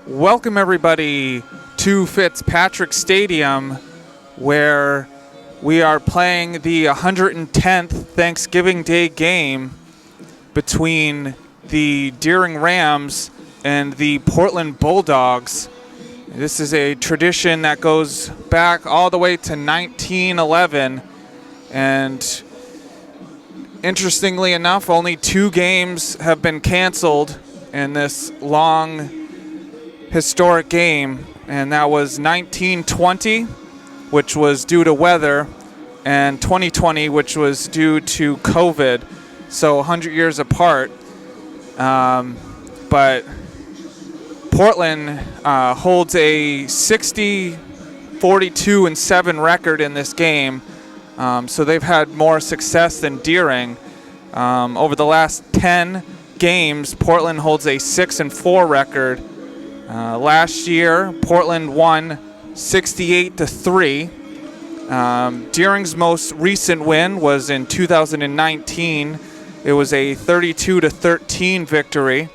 Welcome everybody to Fitzpatrick Stadium, where we are playing the 110th Thanksgiving Day game between the Deering Rams and the Portland Bulldogs. This is a tradition that goes back all the way to 1911, and interestingly enough, only 2 games have been canceled in this long historic game, and that was 1920, which was due to weather, and 2020, which was due to COVID, so 100 years apart. But Portland holds a 60, 42, and 7 record in this game, so they've had more success than Deering. Over the last 10 games, Portland holds a 6-4 record. Last year, Portland won 68-3. Deering's most recent win was in 2019. It was a 32-13 victory.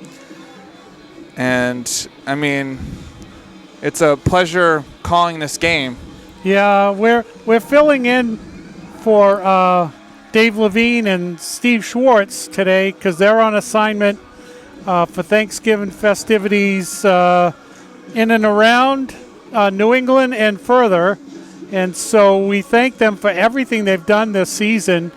And, I mean, it's a pleasure calling this game. Yeah, we're filling in for Dave Levine and Steve Schwartz today because they're on assignment for Thanksgiving festivities in and around New England and further. And so we thank them for everything they've done this season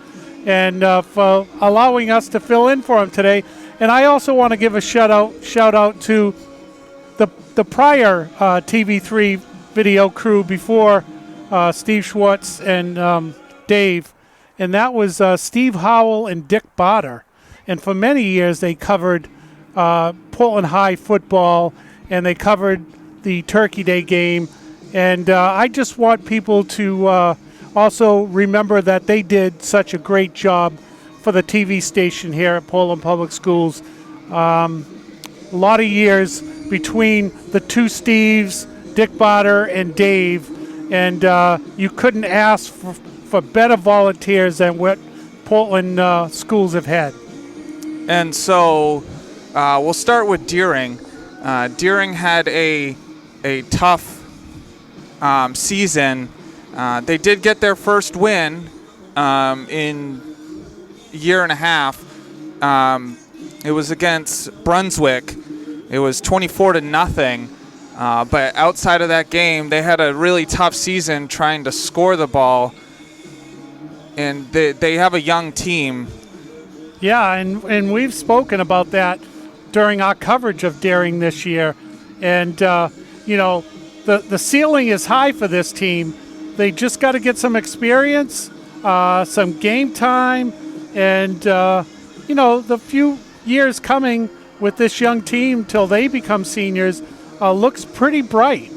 and for allowing us to fill in for them today. And I also want to give a shout out to the prior TV3 video crew before Steve Schwartz and Dave, and that was Steve Howell and Dick Botter. And for many years they covered Portland High football, and they covered the Turkey Day game. And I just want people to also remember that they did such a great job for the TV station here at Portland Public Schools. A lot of years between the two Steves, Dick Botter and Dave, and you couldn't ask for better volunteers than what Portland schools have had. And so we'll start with Deering. Deering had a tough season. They did get their first win in a year and a half. It was against Brunswick. It was 24-0. But outside of that game, they had a really tough season trying to score the ball. And they have a young team. Yeah, and we've spoken about that during our coverage of Deering this year. And, the ceiling is high for this team. They just got to get some experience, some game time, and, the few years coming with this young team till they become seniors looks pretty bright.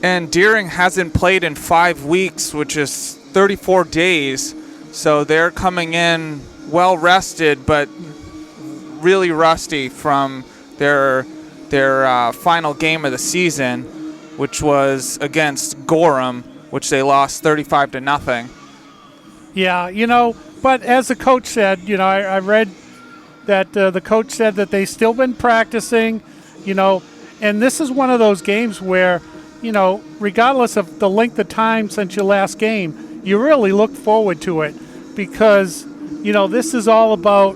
And Deering hasn't played in 5 weeks, which is 34 days. So they're coming in well rested, but really rusty from their final game of the season, which was against Gorham, which they lost 35-0. Yeah, but as the coach said, I read that the coach said that they've still been practicing, and this is one of those games where, regardless of the length of time since your last game, you really look forward to it because, this is all about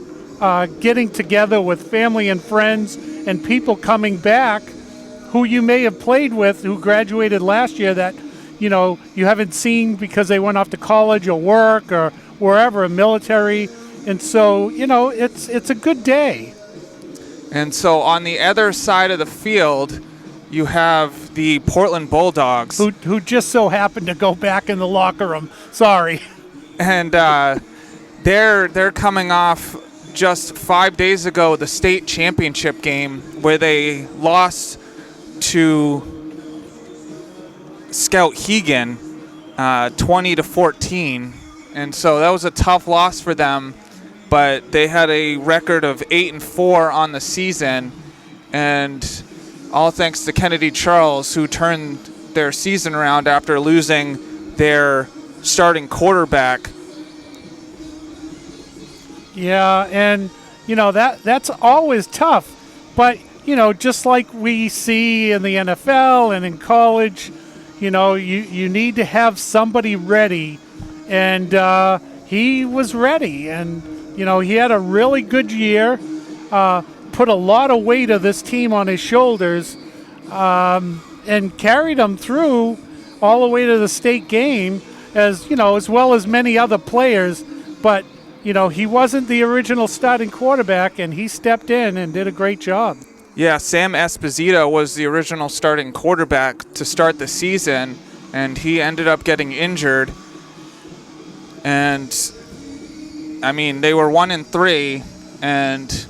getting together with family and friends and people coming back who you may have played with who graduated last year that, you haven't seen because they went off to college or work or wherever, military. And so, it's a good day. And so on the other side of the field, you have the Portland Bulldogs. Who just so happened to go back in the locker room. Sorry. And they're coming off just 5 days ago the state championship game where they lost to Scout Hegan 20-14. And so that was a tough loss for them. But they had a record of 8-4 on the season, and all thanks to Kennedy Charles, who turned their season around after losing their starting quarterback. Yeah, and that's always tough. But just like we see in the NFL and in college, you need to have somebody ready. And he was ready. And, he had a really good year, put a lot of weight of this team on his shoulders, and carried them through all the way to the state game, as well as many other players. But, he wasn't the original starting quarterback, and he stepped in and did a great job. Yeah, Sam Esposito was the original starting quarterback to start the season, and he ended up getting injured. And, they were 1-3, and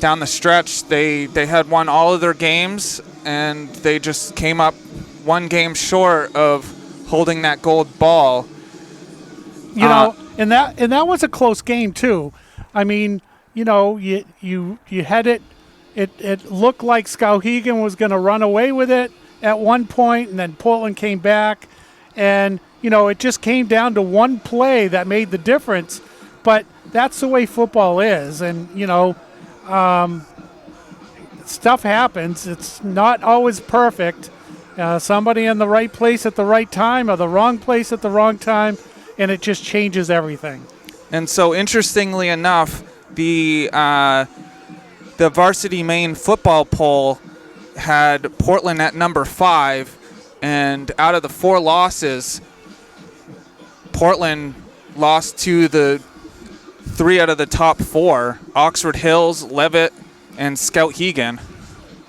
down the stretch, they had won all of their games, and they just came up one game short of holding that gold ball. And that was a close game too. You had it. It looked like Skowhegan was going to run away with it at one point, and then Portland came back, and it just came down to one play that made the difference. But that's the way football is, and stuff happens. It's not always perfect. Somebody in the right place at the right time or the wrong place at the wrong time, and it just changes everything. And so, interestingly enough, the Varsity Maine football poll had Portland at number 5, and out of the 4 losses, Portland lost to the 3 out of the top 4, Oxford Hills, Leavitt, and Skowhegan.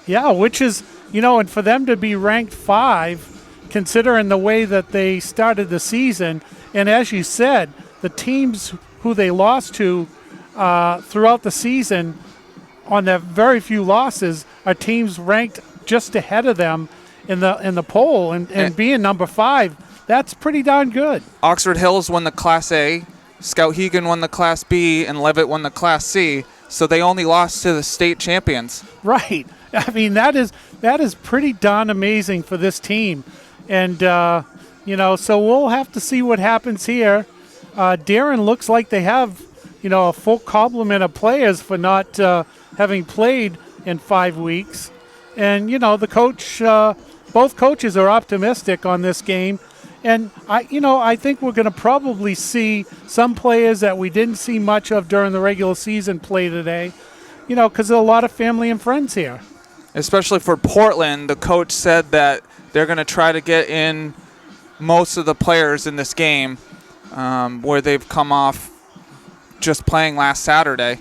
Yeah, which is, and for them to be ranked 5, considering the way that they started the season, and as you said, the teams who they lost to throughout the season on their very few losses are teams ranked just ahead of them in the poll, and being number 5, that's pretty darn good. Oxford Hills won the Class A, Skowhegan won the Class B, and Leavitt won the Class C, so they only lost to the state champions. Right. That is pretty darn amazing for this team. And, so we'll have to see what happens here. Darren looks like they have, a full complement of players for not having played in 5 weeks. And, the coach, both coaches are optimistic on this game. And, I think we're going to probably see some players that we didn't see much of during the regular season play today, because there are a lot of family and friends here. Especially for Portland, the coach said that they're going to try to get in most of the players in this game where they've come off just playing last Saturday.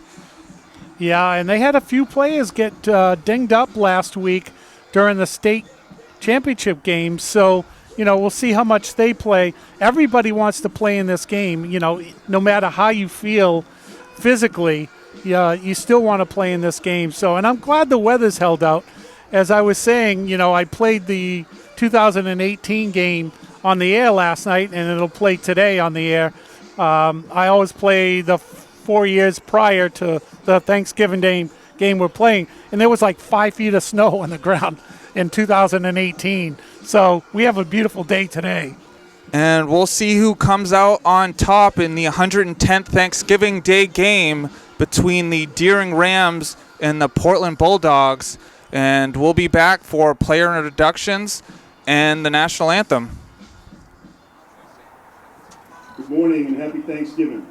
Yeah, and they had a few players get dinged up last week during the state championship game. So, we'll see how much they play. Everybody wants to play in this game, no matter how you feel physically. Yeah, you still want to play in this game. So, and I'm glad the weather's held out. As I was saying, I played the 2018 game on the air last night, and it'll play today on the air. I always play the 4 years prior to the Thanksgiving Day game we're playing, and there was like 5 feet of snow on the ground in 2018. So we have a beautiful day today. And we'll see who comes out on top in the 110th Thanksgiving Day game between the Deering Rams and the Portland Bulldogs. And we'll be back for player introductions and the national anthem. Good morning and happy Thanksgiving.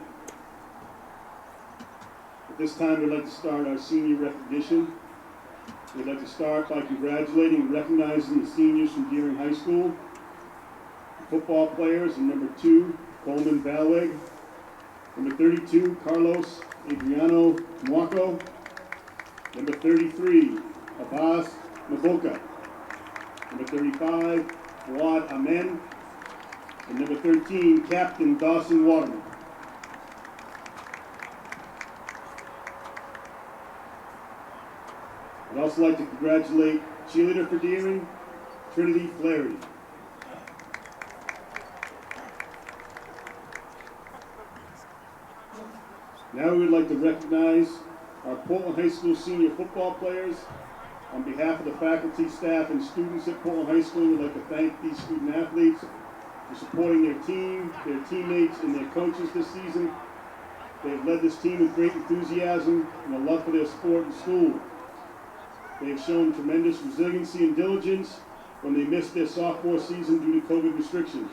At this time, we'd like to start our senior recognition. We'd like to start by congratulating and recognizing the seniors from Deering High School. The football players in number 2, Coleman Balweg. Number 32, Carlos Adriano Muaco. Number 33, Abbas Maboka. Number 35, Fuad Amen. And number 13, Captain Dawson Waterman. I'd also like to congratulate cheerleader for Deering, Trinity Flaherty. Now we would like to recognize our Portland High School senior football players. On behalf of the faculty, staff, and students at Portland High School, we'd like to thank these student athletes for supporting their team, their teammates, and their coaches this season. They have led this team with great enthusiasm and a love for their sport and school. They have shown tremendous resiliency and diligence when they missed their sophomore season due to COVID restrictions.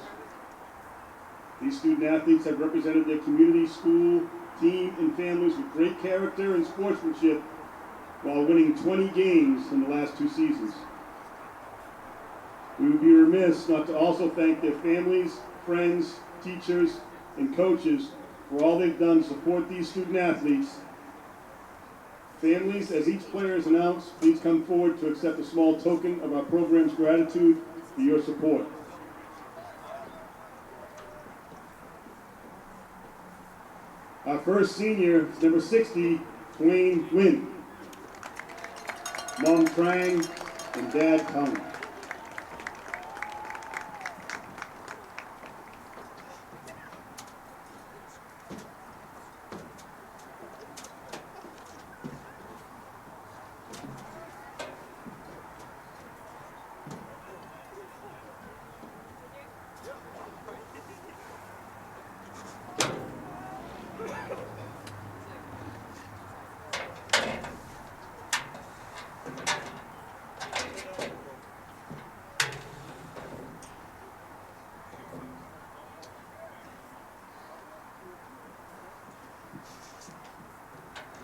These student athletes have represented their community, school, team, and families with great character and sportsmanship while winning 20 games in the last 2 seasons. We would be remiss not to also thank their families, friends, teachers, and coaches for all they've done to support these student athletes. Families, as each player is announced, please come forward to accept a small token of our program's gratitude for your support. Our first senior is number 60, Dwayne Wynn. Mom Trang and Dad Kung.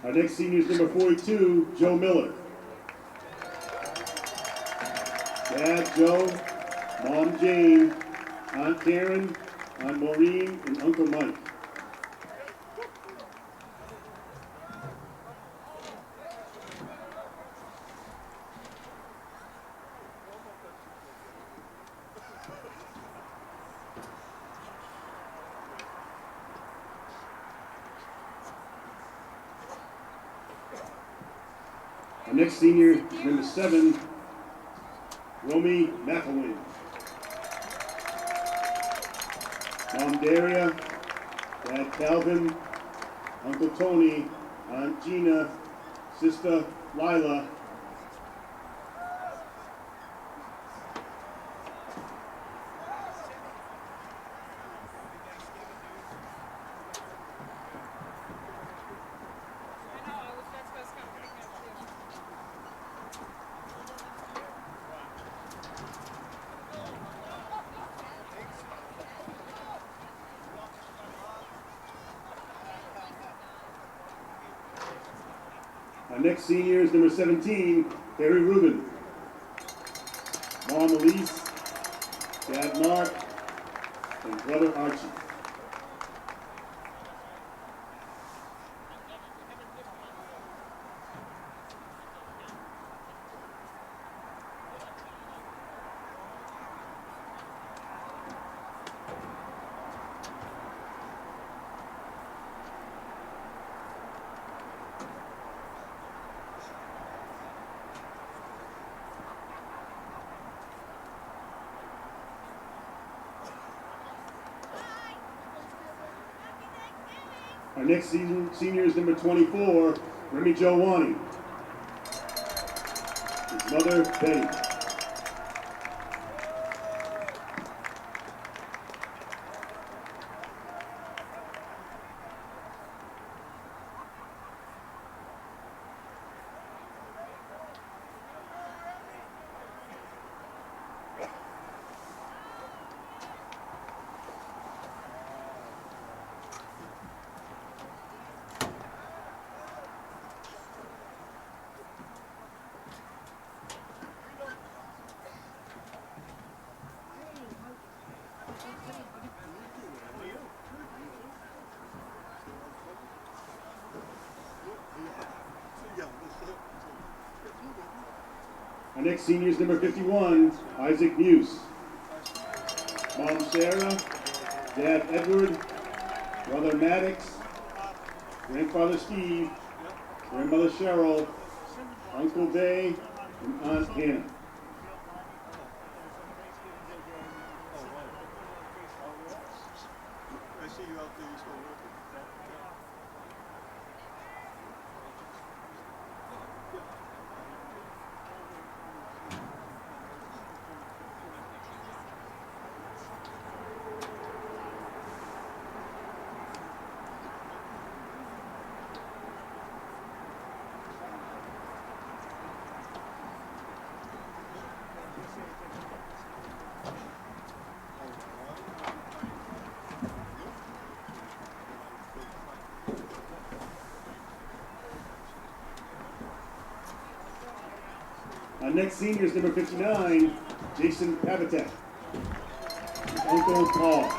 Our next senior is number 42, Joe Miller. Dad, Joe, Mom, Jane, Aunt Karen, Aunt Maureen, and Uncle Mike. Our next senior is number 7, Romy McElwain. Mom Daria, Dad Calvin, Uncle Tony, Aunt Gina, Sister Lila. Our next senior is number 17, Harry Rubin. Mom Elise, Dad Mark, and brother Archie. Our next senior is number 24, Remy Jowani. His mother, Betty. Our next senior is number 51, Isaac Muse. Mom Sarah, Dad Edward, Brother Maddox, Grandfather Steve, Grandmother Cheryl, Uncle Bay, and Aunt Hannah. Our next senior is number 59, Jason Pavitek. His uncle Paul.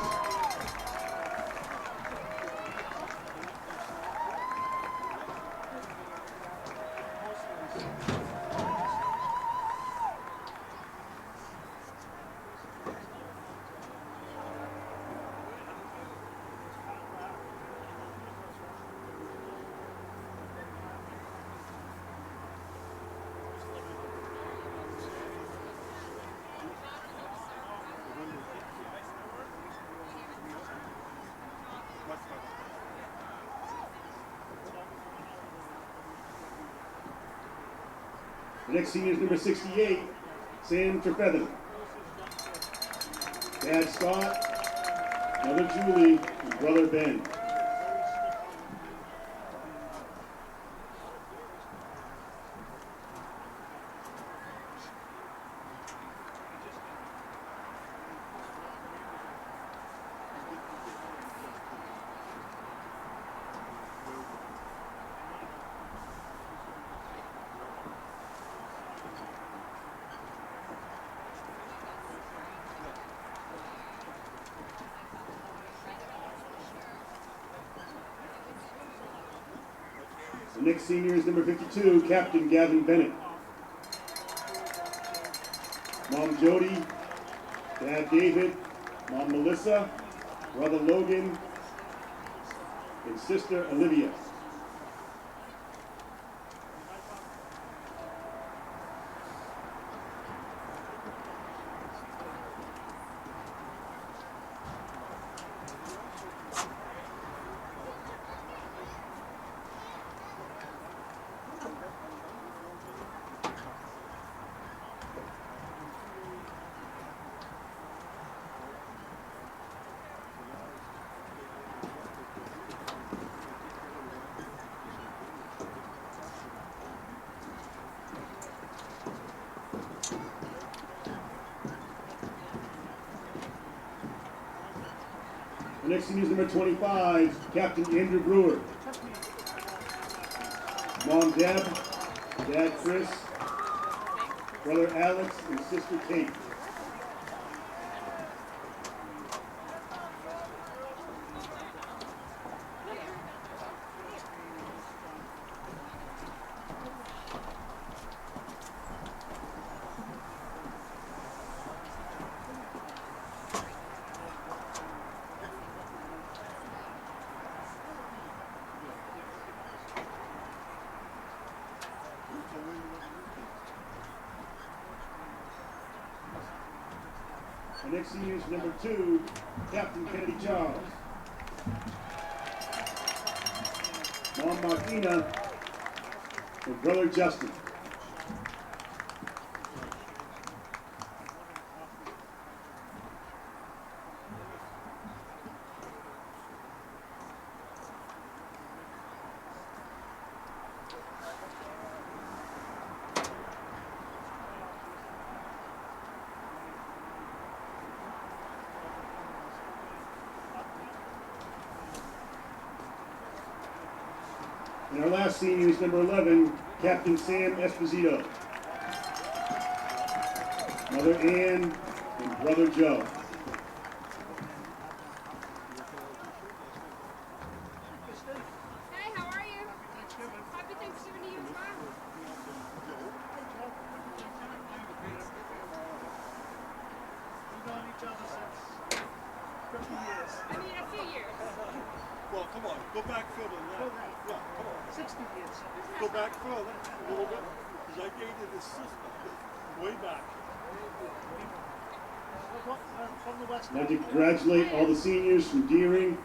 The next senior is number 68, Sam Trefethen. Dad Scott, mother Julie, and brother Ben. The next senior is number 52, Captain Gavin Bennett. Mom Jody, Dad David, Mom Melissa, brother Logan, and sister Olivia. The next senior is number 25, Captain Andrew Brewer. Mom Deb, Dad Chris, brother Alex, and sister Kate. The next senior is number 2, Captain Kennedy Charles. Mom Martina and brother Justin. And our last senior is number 11, Captain Sam Esposito. Mother Ann and brother Joe. Hey, how are you? Happy Thanksgiving to you as well. We've known each other since 50 years. I mean, a few years. Well, come on, go back further than that. Yeah, come on. 60 years. Go back further a little bit, because I dated his sister way back. From the West. I'd like to congratulate all the seniors from Deering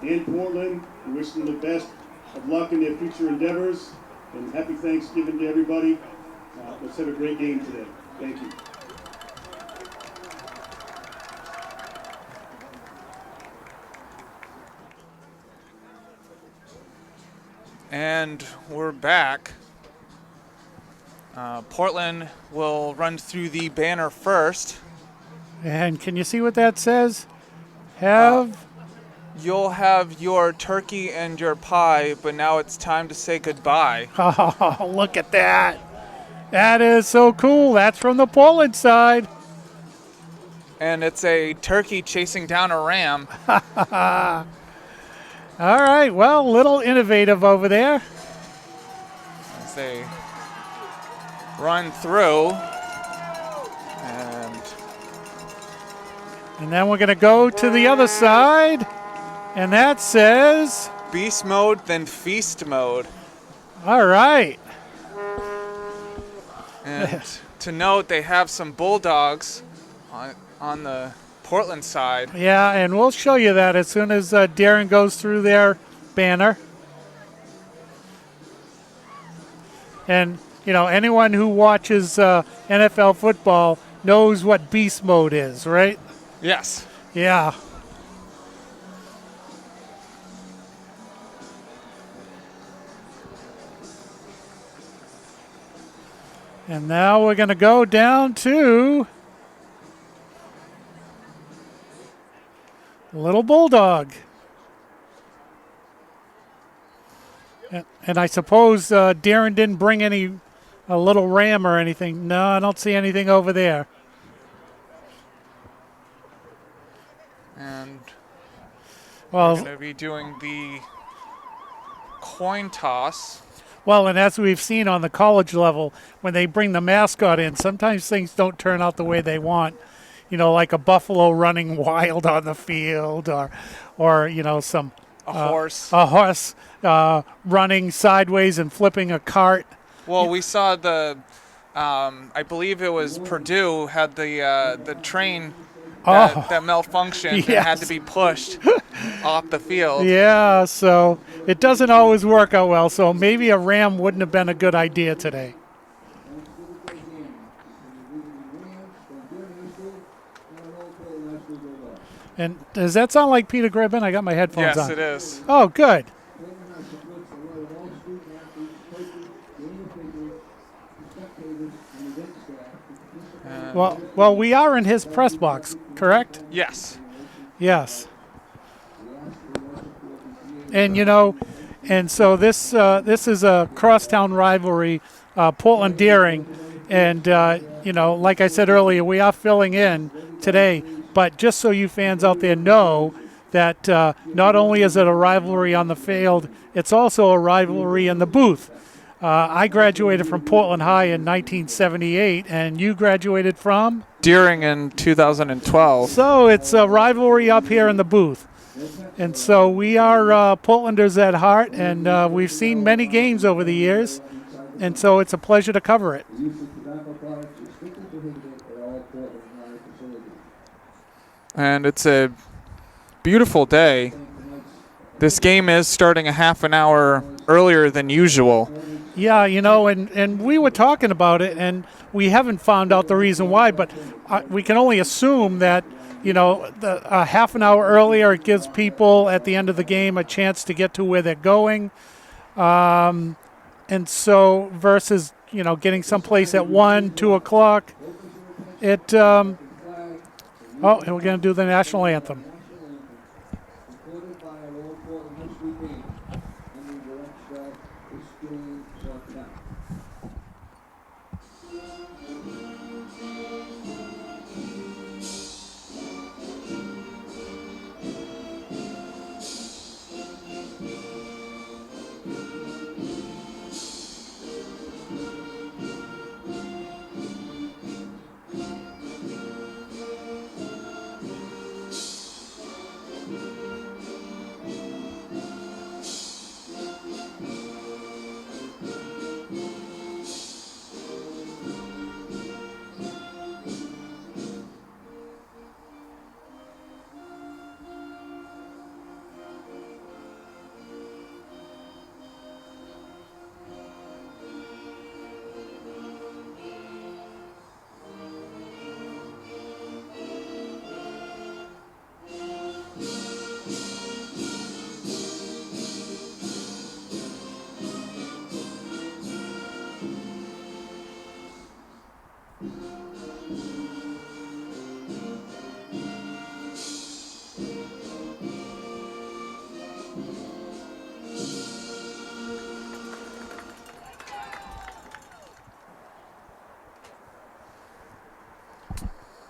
and Portland and wish them the best of luck in their future endeavors. And happy Thanksgiving to everybody. Let's have a great game today. Thank you. And we're back. Portland will run through the banner first. And can you see what that says? Have You'll have your turkey and your pie, but now it's time to say goodbye. oh, look at that. That is so cool. That's from the Portland side. And it's a turkey chasing down a ram. All right, well, a little innovative over there. As they run through. And And then we're going to go to the other side. And that says, beast mode, then feast mode. all right. And to note, they have some bulldogs on the Portland side. Yeah, and we'll show you that as soon as Darren goes through their banner. And, you know, anyone who watches NFL football knows what beast mode is, right? Yes. Yeah. And now we're going to go down to Little Bulldog. And I suppose Darren didn't bring a little ram or anything. No, I don't see anything over there. And Well, we're going to be doing the coin toss. Well, and as we've seen on the college level, when they bring the mascot in, sometimes things don't turn out the way they want. You know, like a buffalo running wild on the field, or you know, A horse. a horse running sideways and flipping a cart. Well, we saw I believe it was Purdue had the train that malfunctioned and had to Yes. be pushed off the field. Yeah, so it doesn't always work out well. So maybe a ram wouldn't have been a good idea today. And does that sound like Peter Gribbin? I got my headphones Yes, on. it is. Oh, good. Well, we are in his press box, correct? Yes. Yes. And you know, and so this is a crosstown rivalry, Portland Deering, and you know, like I said earlier, we are filling in today. But just so you fans out there know that not only is it a rivalry on the field, it's also a rivalry in the booth. I graduated from Portland High in 1978, and you graduated from? Deering in 2012. So it's a rivalry up here in the booth. And so we are Portlanders at heart, and we've seen many games over the years, and so it's a pleasure to cover it. And it's a beautiful day. This game is starting a half an hour earlier than usual. Yeah, you know, and we were talking about it, and we haven't found out the reason why, but we can only assume that, you know, a half an hour earlier, it gives people at the end of the game a chance to get to where they're going. And so versus, you know, getting someplace at 1, 2 o'clock, and we're going to do the national anthem.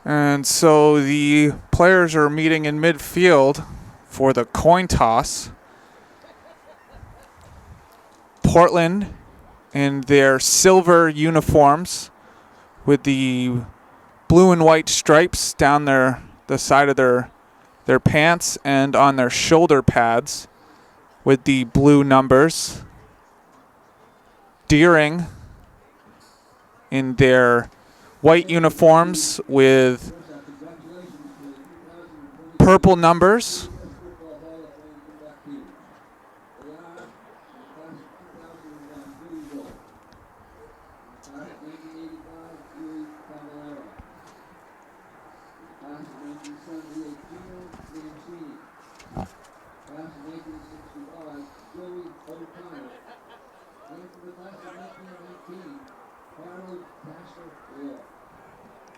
And so the players are meeting in midfield for the coin toss. Portland in their silver uniforms with the blue and white stripes down the side of their pants and on their shoulder pads with the blue numbers. Deering in their white uniforms with purple numbers.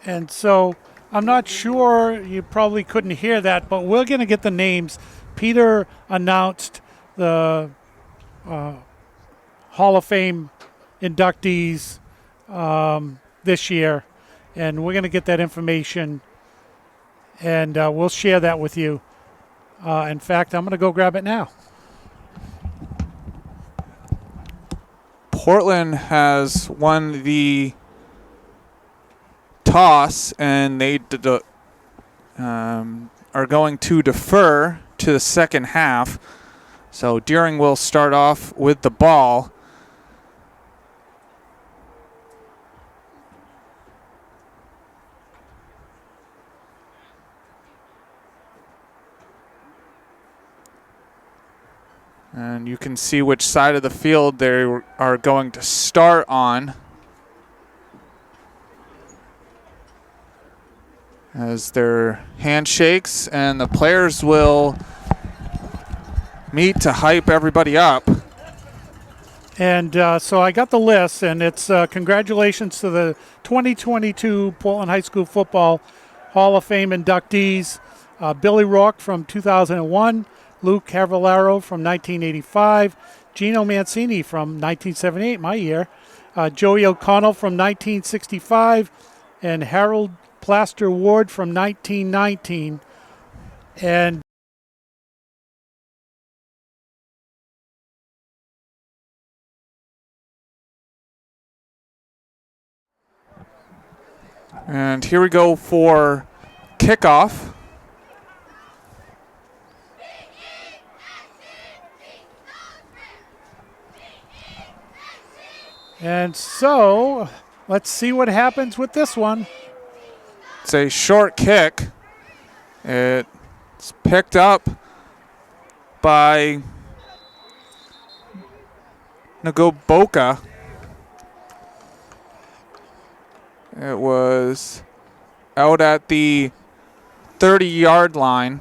And so I'm not sure, you probably couldn't hear that, but we're going to get the names. Peter announced the Hall of Fame inductees this year, and we're going to get that information, and we'll share that with you. In fact, I'm going to go grab it now. Portland has won the toss, and they are going to defer to the second half. So Deering will start off with the ball. And you can see which side of the field they are going to start on, as their handshakes, and the players will meet to hype everybody up. And so I got the list, and it's congratulations to the 2022 Portland High School Football Hall of Fame inductees. Billy Rourke from 2001, Luke Cavallaro from 1985, Gino Mancini from 1978, my year, Joey O'Connell from 1965, and Harold Plaster Ward from 1919. And here we go for kickoff. And so let's see what happens with this one. It's a short kick. It's picked up by Nagoboka. It was out at the 30-yard line.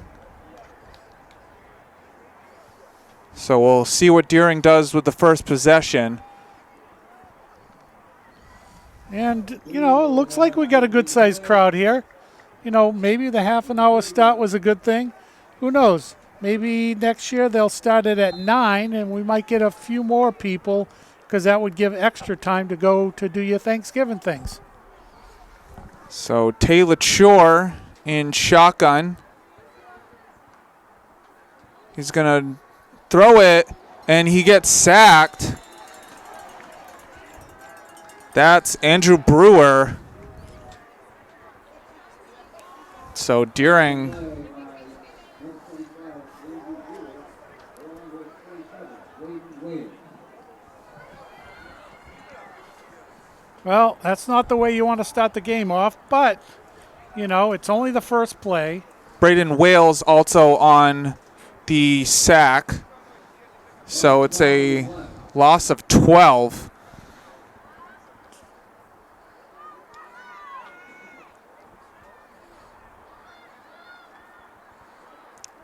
So we'll see what Deering does with the first possession. And, you know, it looks like we got a good-sized crowd here. You know, maybe the half-an-hour start was a good thing. Who knows? Maybe next year they'll start it at 9, and we might get a few more people, because that would give extra time to go to do your Thanksgiving things. So Taylor Shore in shotgun. He's going to throw it, and he gets sacked. That's Andrew Brewer. So Deering. Well, that's not the way you want to start the game off, but, you know, it's only the first play. Braden Wales also on the sack. So it's a loss of 12.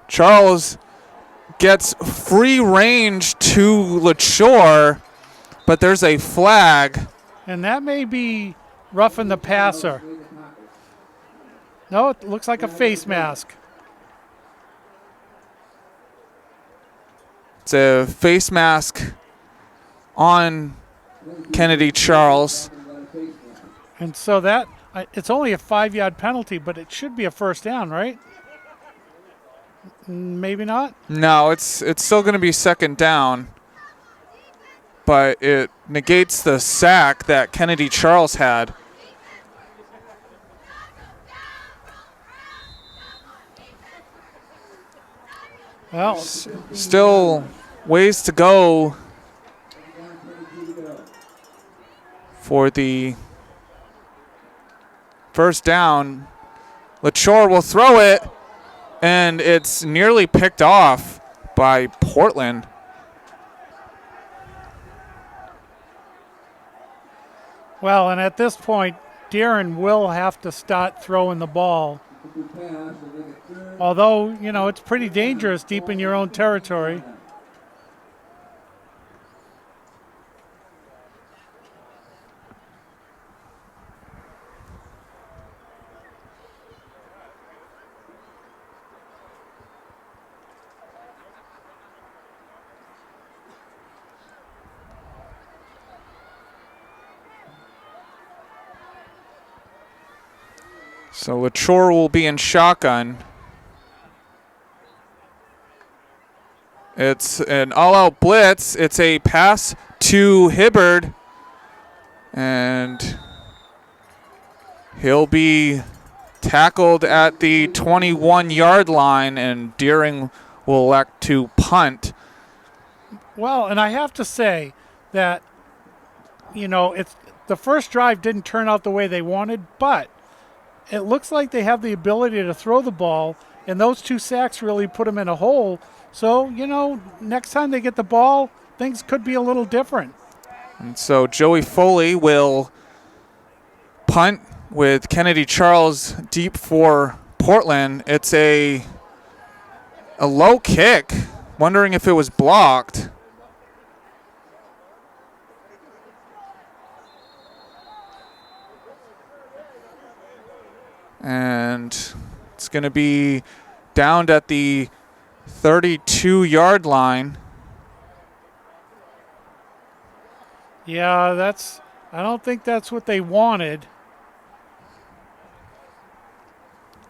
Charles gets free range to LaShore, but there's a flag. And that may be roughing the passer. No, it looks like a face mask. It's a face mask on Kennedy Charles. And so that, It's only a 5-yard penalty, but it should be a first down, right? Maybe not. No, it's still going to be second down, but it negates the sack that Kennedy Charles had. Well, Still ways to go for the first down. LaChore will throw it, and it's nearly picked off by Portland. well, and at this point, Deeren will have to start throwing the ball. Although, you know, it's pretty dangerous deep in your own territory. So LaChore will be in shotgun. It's an all-out blitz. It's a pass to Hibbard, and he'll be tackled at the 21-yard line, and Deering will elect to punt. Well, and I have to say that, you know, it's the first drive didn't turn out the way they wanted, but it looks like they have the ability to throw the ball, and those 2 sacks really put them in a hole. So, you know, next time they get the ball, things could be a little different. And so Joey Foley will punt with Kennedy Charles deep for Portland. It's a low kick, wondering if it was blocked. And it's going to be downed at the 32-yard line. Yeah, I don't think that's what they wanted.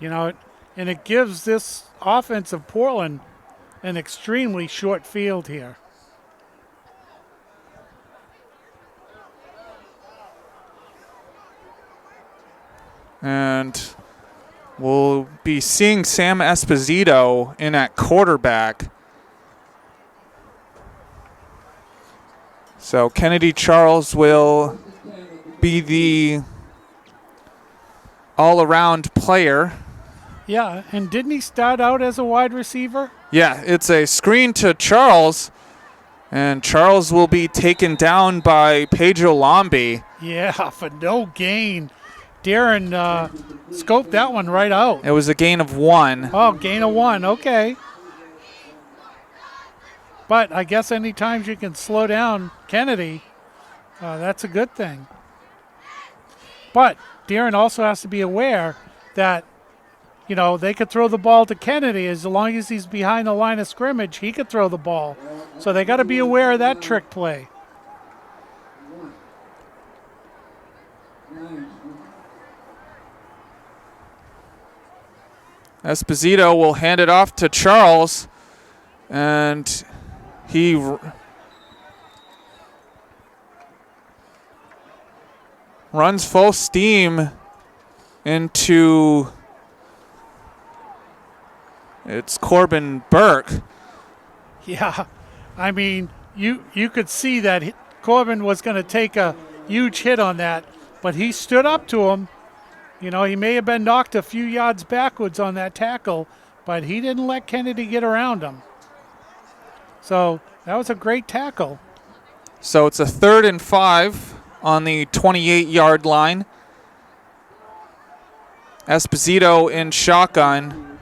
You know, and it gives this offense of Portland an extremely short field here. And we'll be seeing Sam Esposito in at quarterback. So Kennedy Charles will be the all-around player. Yeah, and didn't he start out as a wide receiver? Yeah, it's a screen to Charles, and Charles will be taken down by Pedro Lombi. Yeah, for no gain. Deeren scoped that one right out. It was a gain of 1. Oh, gain of 1. Okay. But I guess any times you can slow down Kennedy, that's a good thing. But Deeren also has to be aware that, you know, they could throw the ball to Kennedy as long as he's behind the line of scrimmage. He could throw the ball. So they got to be aware of that trick play. Esposito will hand it off to Charles, and he runs full steam into it's Corbin Burke. Yeah, I mean, you could see that Corbin was going to take a huge hit on that, but he stood up to him. You know, he may have been knocked a few yards backwards on that tackle, but he didn't let Kennedy get around him. So that was a great tackle. So it's a 3rd and 5 on the 28-yard line. Esposito in shotgun.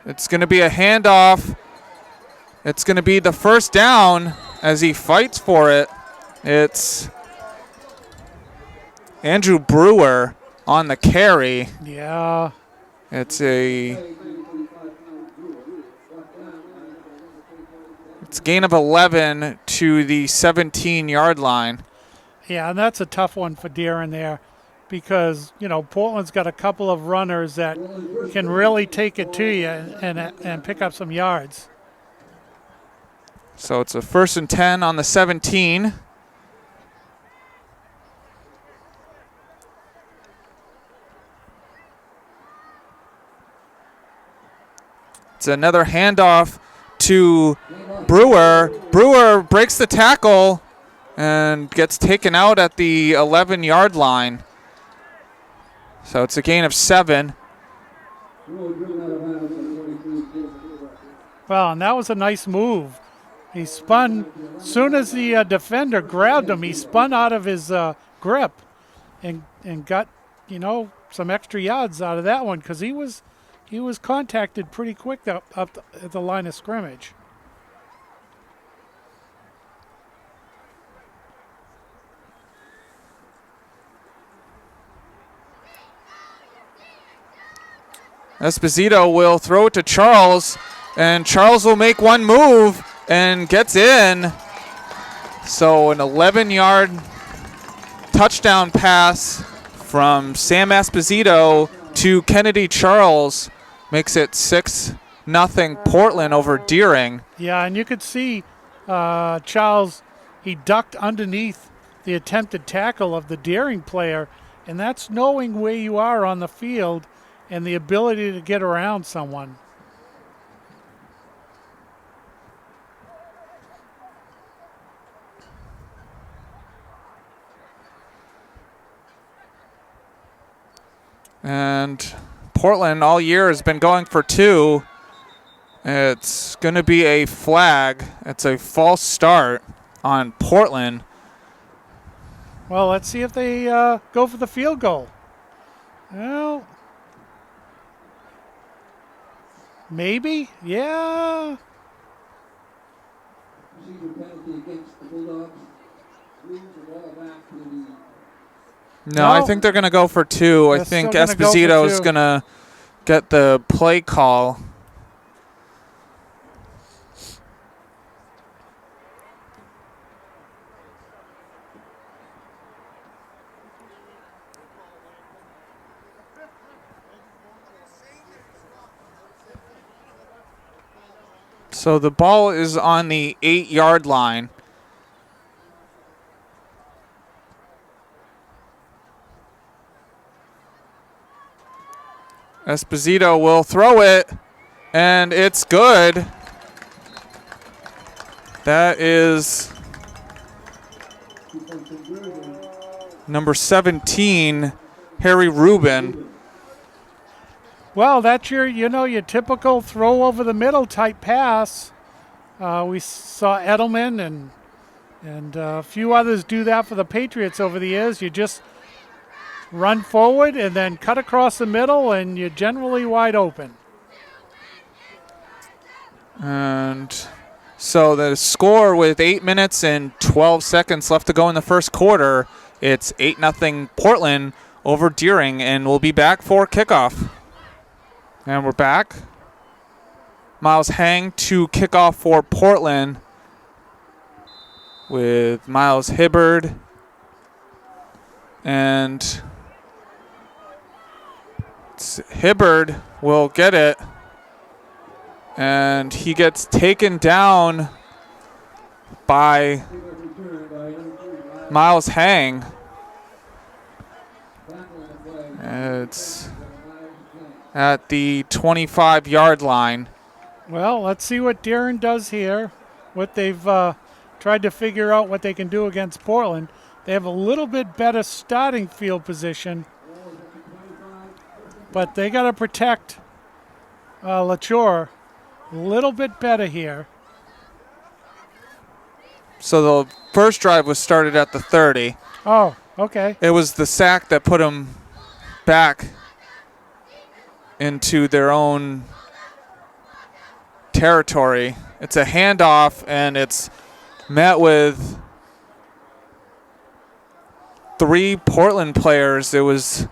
It's going to be a handoff. It's going to be the first down as he fights for it. It's Andrew Brewer on the carry. Yeah. It's a It's a gain of 11 to the 17-yard line. Yeah, and that's a tough one for Deering there because, you know, Portland's got a couple of runners that can really take it to you and pick up some yards. So it's a 1st and 10 on the 17. It's another handoff to Brewer. Brewer breaks the tackle and gets taken out at the 11-yard line. So it's a gain of 7. Well, and that was a nice move. He spun, soon as the defender grabbed him, he spun out of his grip and got, you know, some extra yards out of that one because he was contacted pretty quick up at the line of scrimmage. Esposito will throw it to Charles, and Charles will make one move and gets in. So an 11-yard touchdown pass from Sam Esposito to Kennedy Charles makes it 6-0 Portland over Deering. Yeah, and you could see Charles, he ducked underneath the attempted tackle of the Deering player, and that's knowing where you are on the field and the ability to get around someone. And Portland all year has been going for 2. It's going to be a flag. It's a false start on Portland. Well, let's see if they go for the field goal. Well, maybe, yeah. No, I think they're going to go for 2. I think Esposito is going to get the play call. So the ball is on the 8-yard line. Esposito will throw it, and it's good. That is number 17, Harry Rubin. Well, that's your typical throw over the middle type pass. We saw Edelman and a few others do that for the Patriots over the years. You just run forward and then cut across the middle, and you're generally wide open. And so the score with 8 minutes and 12 seconds left to go in the first quarter, it's 8-0 Portland over Deering, and we'll be back for kickoff. And we're back. Miles Hang to kick off for Portland with Miles Hibbard. And Hibbard will get it. And he gets taken down by Miles Hang. It's at the 25-yard line. Well, let's see what Deering does here. What they've tried to figure out what they can do against Portland. They have a little bit better starting field position, but they got to protect LaTour a little bit better here. So the first drive was started at the 30. Oh, okay. It was the sack that put them back into their own territory. It's a handoff, and it's met with 3 Portland players. It was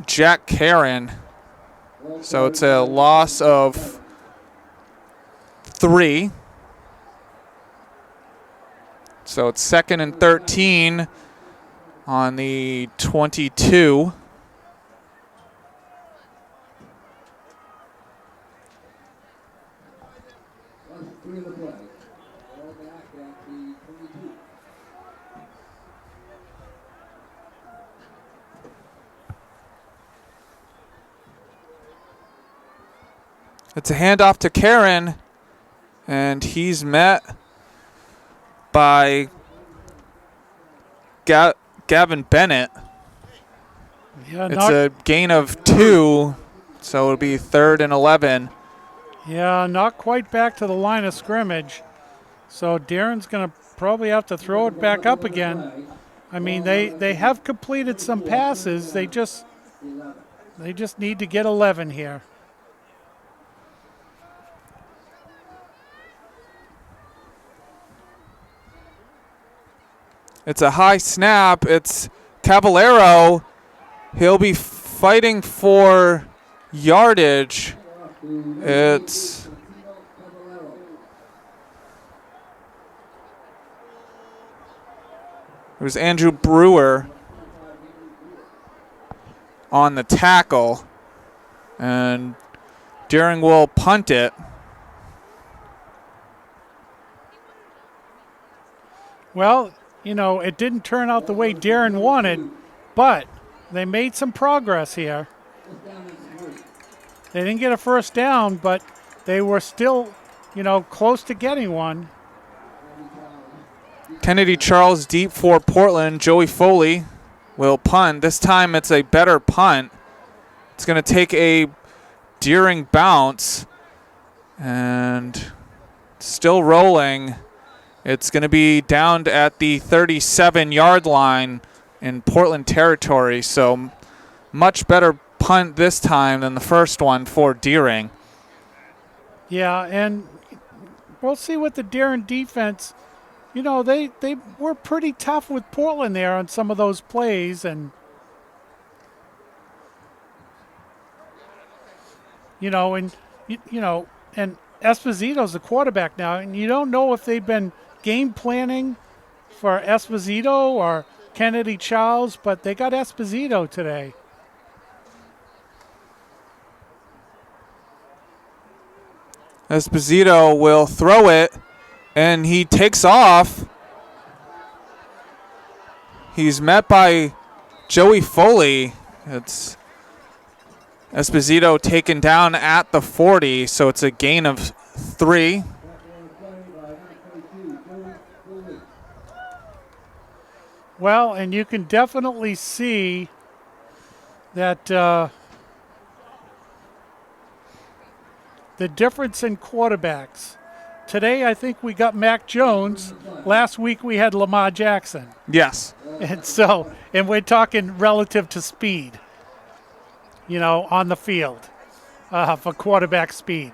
Jack Karen. So it's a loss of 3. So it's 2nd and 13 on the 22. It's a handoff to Karen, and he's met by Gavin Bennett. Yeah, It's a gain of 2, so it'll be 3rd and 11. Yeah, not quite back to the line of scrimmage. So Darren's going to probably have to throw it back up again. I mean, they have completed some passes. They just need to get 11 here. It's a high snap. It's Caballero. He'll be fighting for yardage. It was Andrew Brewer on the tackle, and Deering will punt it. Well, you know, it didn't turn out the way Darren wanted, but they made some progress here. They didn't get a first down, but they were still, you know, close to getting one. Kennedy Charles deep for Portland. Joey Foley will punt. This time it's a better punt. It's going to take a Deering bounce, and still rolling. It's going to be down at the 37-yard line in Portland territory, so much better punt this time than the first one for Deering. Yeah, and we'll see what the Darren defense, you know, they were pretty tough with Portland there on some of those plays, and you know, and Esposito's the quarterback now, and you don't know if they've been game planning for Esposito or Kennedy Charles, but they got Esposito today. Esposito will throw it, and he takes off. He's met by Joey Foley. It's Esposito taken down at the 40, so it's a gain of 3. Well, and you can definitely see that the difference in quarterbacks. Today, I think we got Mac Jones. Last week, we had Lamar Jackson. Yes. And we're talking relative to speed, you know, on the field for quarterback speed.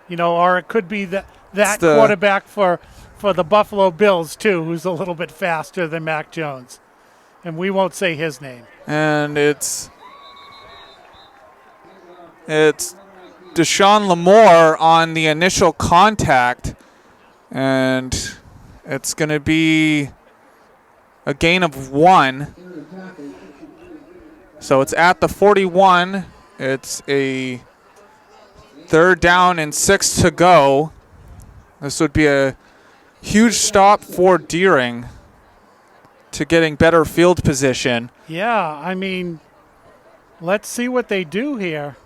You know, or it could be that quarterback for the Buffalo Bills, too, who's a little bit faster than Mac Jones. And we won't say his name. And it's Deshaun Lamore on the initial contact, and it's going to be a gain of 1. So it's at the 41. It's a 3rd down and 6 to go. This would be a huge stop for Deering to getting better field position. Yeah, I mean, let's see what they do here.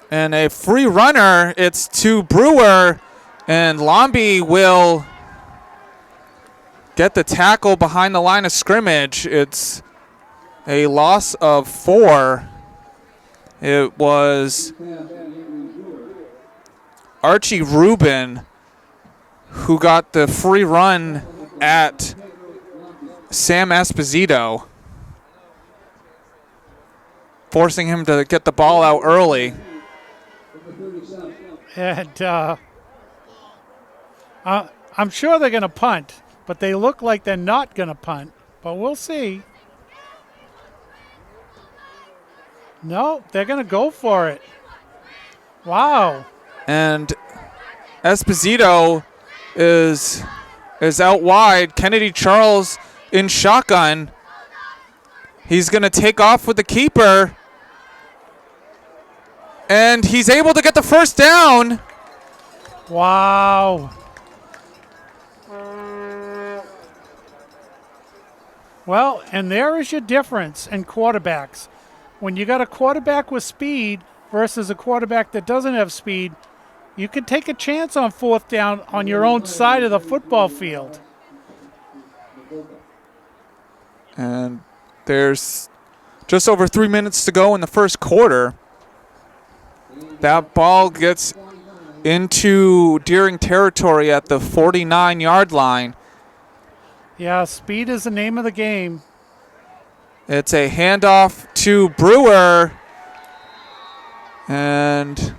And a free runner, it's to Brewer, and Lombi will get the tackle behind the line of scrimmage. It's a loss of 4. It was Archie Rubin who got the free run at Sam Esposito, forcing him to get the ball out early. And I'm sure they're going to punt, but they look like they're not going to punt. But we'll see. No, they're going to go for it. Wow. And Esposito is out wide. Kennedy Charles in shotgun. He's going to take off with the keeper. And he's able to get the first down. Wow. Well, and there is your difference in quarterbacks. When you got a quarterback with speed versus a quarterback that doesn't have speed, you can take a chance on fourth down on your own side of the football field. And there's just over 3 minutes to go in the first quarter. That ball gets into Deering territory at the 49-yard line. Yeah, speed is the name of the game. It's a handoff to Brewer. And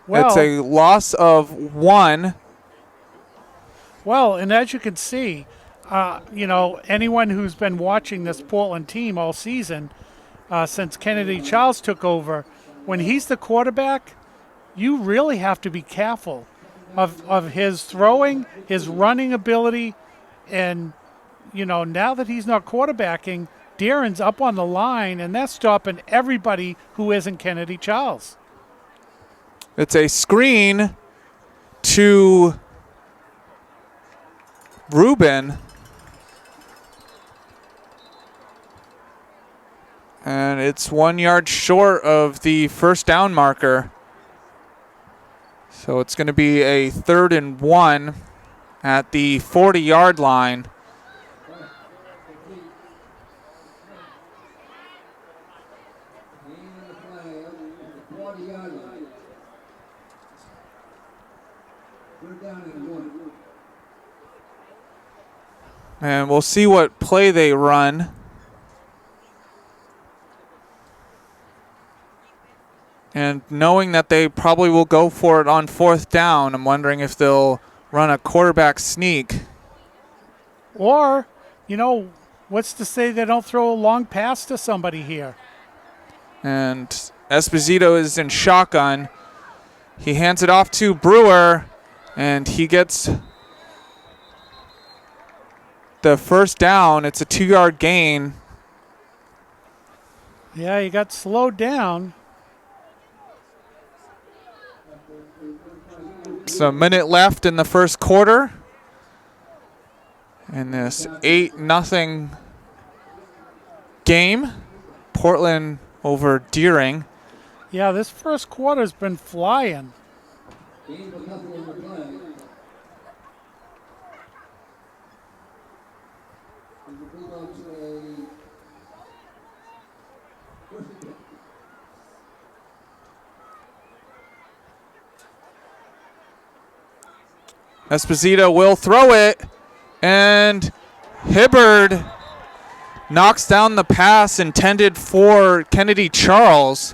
it's a loss of 1. Well, and as you can see, anyone who's been watching this Portland team all season since Kennedy Charles took over, when he's the quarterback, you really have to be careful of his throwing, his running ability, and, now that he's not quarterbacking, Deeren's up on the line, and that's stopping everybody who isn't Kennedy Charles. It's a screen to Rubin. And it's 1 yard short of the first down marker. So it's going to be a 3rd and 1 at the 40-yard line. And we'll see what play they run. And knowing that they probably will go for it on 4th down, I'm wondering if they'll run a quarterback sneak. Or, what's to say they don't throw a long pass to somebody here? And Esposito is in shotgun. He hands it off to Brewer, and he gets the first down. It's a 2-yard gain. Yeah, he got slowed down. It's a minute left in the first quarter. In this 8-0 game, Portland over Deering. Yeah, this first quarter's been flying. Esposito will throw it, and Hibbard knocks down the pass intended for Kennedy Charles.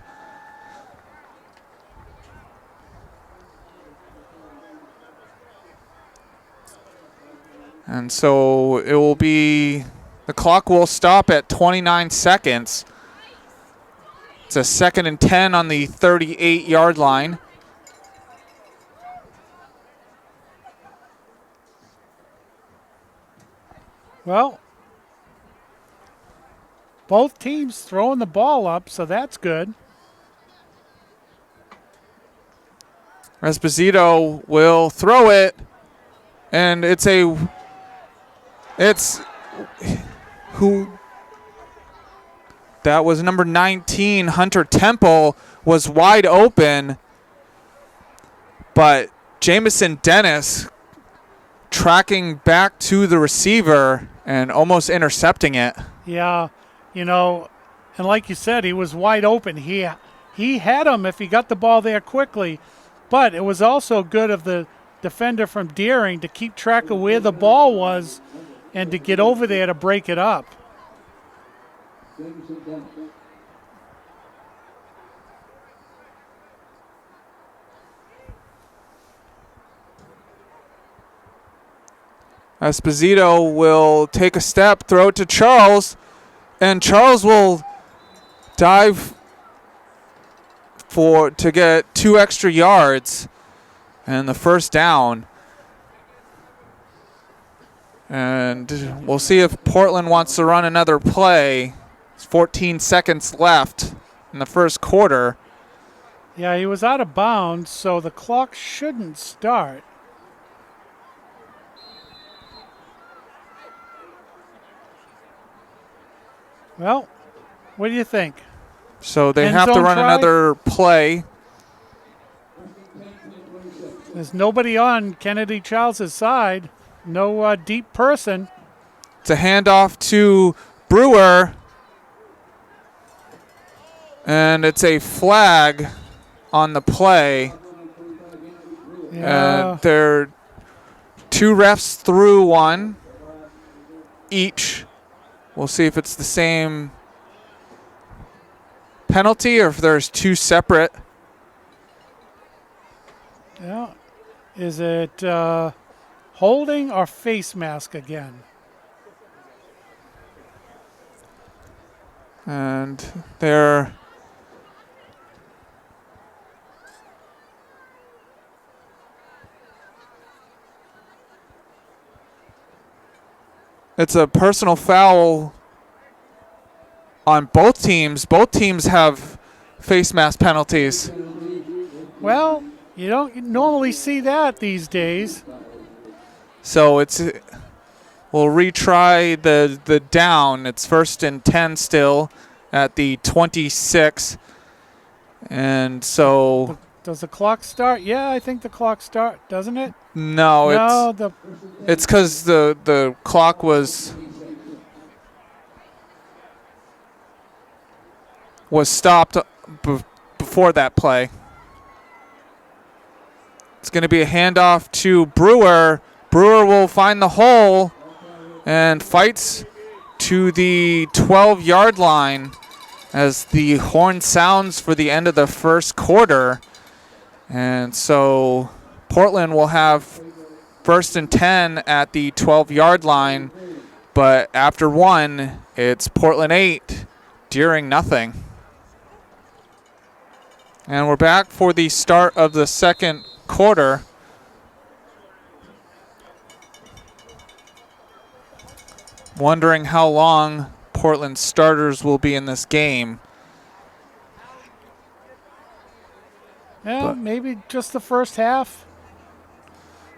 And so it will be, the clock will stop at 29 seconds. It's a 2nd and 10 on the 38-yard line. Well, both teams throwing the ball up, so that's good. Esposito will throw it, and it's who that was number 19, Hunter Temple, was wide open, but Jamison Dennis tracking back to the receiver and almost intercepting it. Yeah, and like you said, he was wide open. He had him if he got the ball there quickly, but it was also good of the defender from Deering to keep track of where the ball was and to get over there to break it up. Esposito will take a step, throw it to Charles, and Charles will dive to get 2 extra yards and the first down. And we'll see if Portland wants to run another play. It's 14 seconds left in the first quarter. Yeah, he was out of bounds, so the clock shouldn't start. Well, what do you think? So they End have to zone run try? another play. There's nobody on Kennedy Charles' side. No deep person. It's a handoff to Brewer. And it's a flag on the play. Yeah. And there are 2 refs through one each. We'll see if it's the same penalty or if there's 2 separate. Yeah. Is it holding or face mask again? And they're it's a personal foul on both teams. Both teams have face mask penalties. Well, you don't normally see that these days. So we'll retry the down. It's 1st and 10 still at the 26. And so Does the clock start? Yeah, I think the clock start, doesn't it? no, No, it's because the clock was stopped before that play. It's going to be a handoff to Brewer. Brewer will find the hole and fights to the 12-yard line as the horn sounds for the end of the first quarter. And so Portland will have 1st and 10 at the 12-yard line, but after 1, it's Portland 8, Deering nothing. And we're back for the start of the second quarter. Wondering how long Portland starters will be in this game. yeah, maybe just the first half.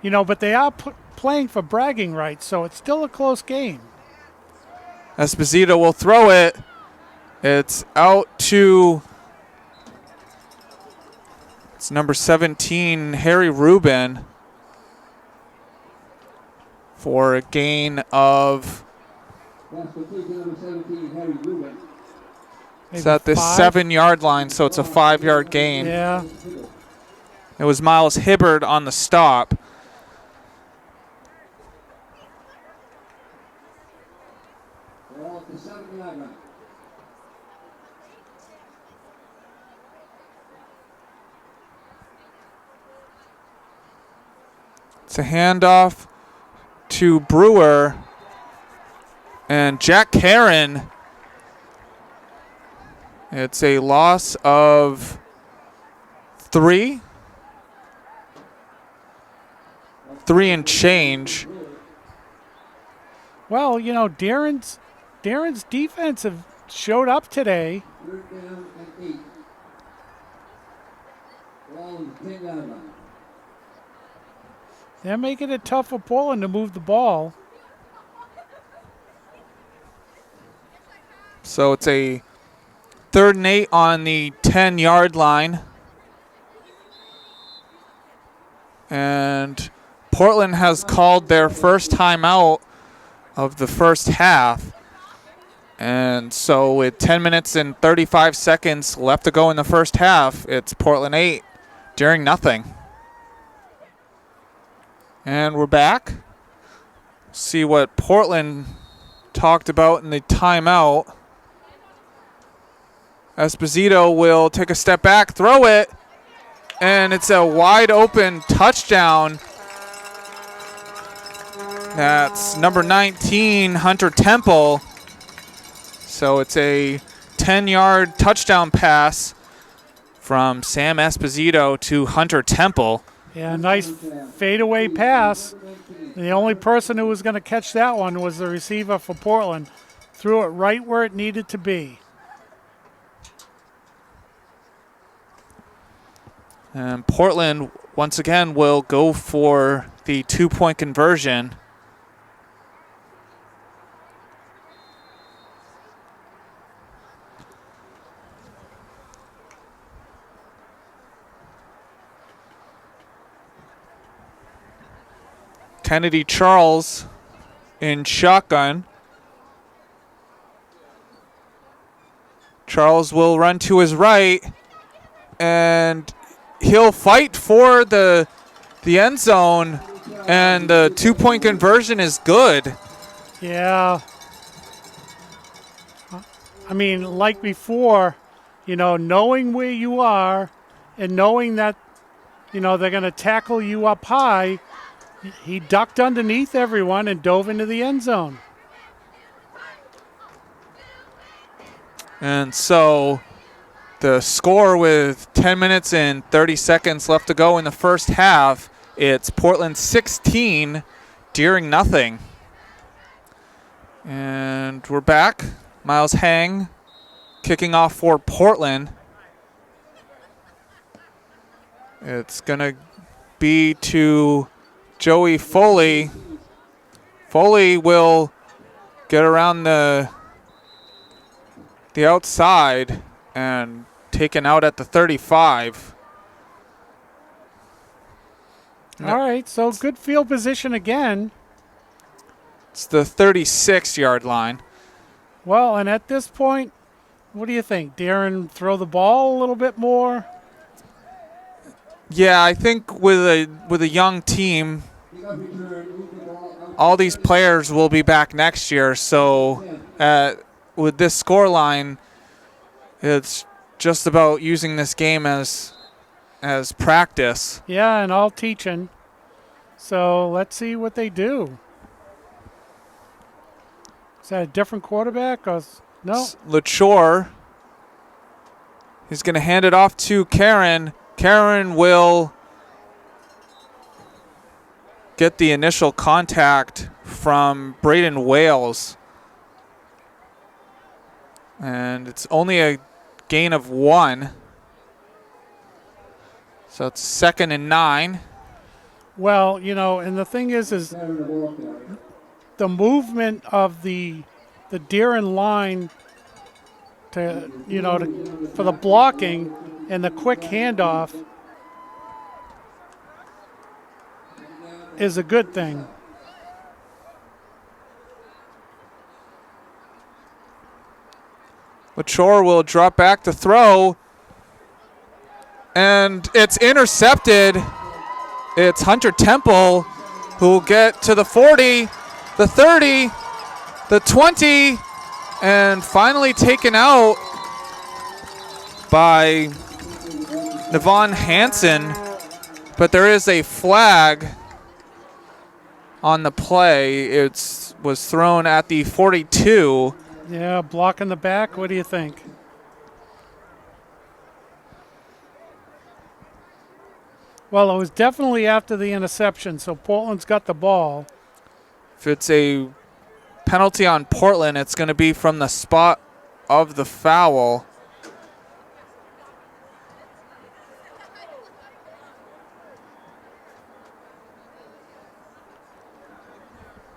You know, but they are playing for bragging rights, so it's still a close game. Esposito will throw it. It's out to number 17, Harry Rubin, for a gain of it's at the 7-yard line, so it's a 5-yard gain. Yeah. It was Miles Hibbard on the stop. It's a handoff to Brewer, and Jack Karen. It's a loss of 3 and change. Well, you know, Darren's defense have showed up today. They're making it tough for Portland to move the ball. So it's a 3rd and 8 on the 10-yard line. And Portland has called their first timeout of the first half. And so with 10 minutes and 35 seconds left to go in the first half, it's Portland 8, Deering nothing. And we're back. See what Portland talked about in the timeout. Esposito will take a step back, throw it, and it's a wide open touchdown. That's number 19, Hunter Temple. So it's a 10-yard touchdown pass from Sam Esposito to Hunter Temple. Yeah, nice fadeaway pass. The only person who was going to catch that one was the receiver for Portland. Threw it right where it needed to be. And Portland, once again, will go for the 2-point conversion. Kennedy Charles in shotgun. Charles will run to his right, and he'll fight for the end zone, and the 2-point conversion is good. Yeah. I mean, like before, knowing where you are and knowing that, they're going to tackle you up high, he ducked underneath everyone and dove into the end zone. And so the score with 10 minutes and 30 seconds left to go in the first half, it's Portland 16, Deering nothing. And we're back. Miles Hang kicking off for Portland. It's going to be to Joey Foley. Foley will get around the outside and taken out at the 35. All right, so good field position again. It's the 36-yard line. Well, and at this point, what do you think? Darren throw the ball a little bit more? Yeah, I think with a young team, all these players will be back next year. So with this score line, it's just about using this game as practice. Yeah, and all teaching. So let's see what they do. Is that a different quarterback? Or no. LaChore. He's going to hand it off to Karen. Karen will get the initial contact from Braden Wales. And it's only a gain of 1. So it's 2nd and 9. Well, and the thing is the movement of the Deeren line to for the blocking and the quick handoff is a good thing. LaChore will drop back to throw, and it's intercepted. It's Hunter Temple who will get to the 40, the 30, the 20, and finally taken out by Navon Hansen. But there is a flag on the play. It was thrown at the 42. Yeah, block in the back. What do you think? Well, it was definitely after the interception, so Portland's got the ball. If it's a penalty on Portland, it's going to be from the spot of the foul.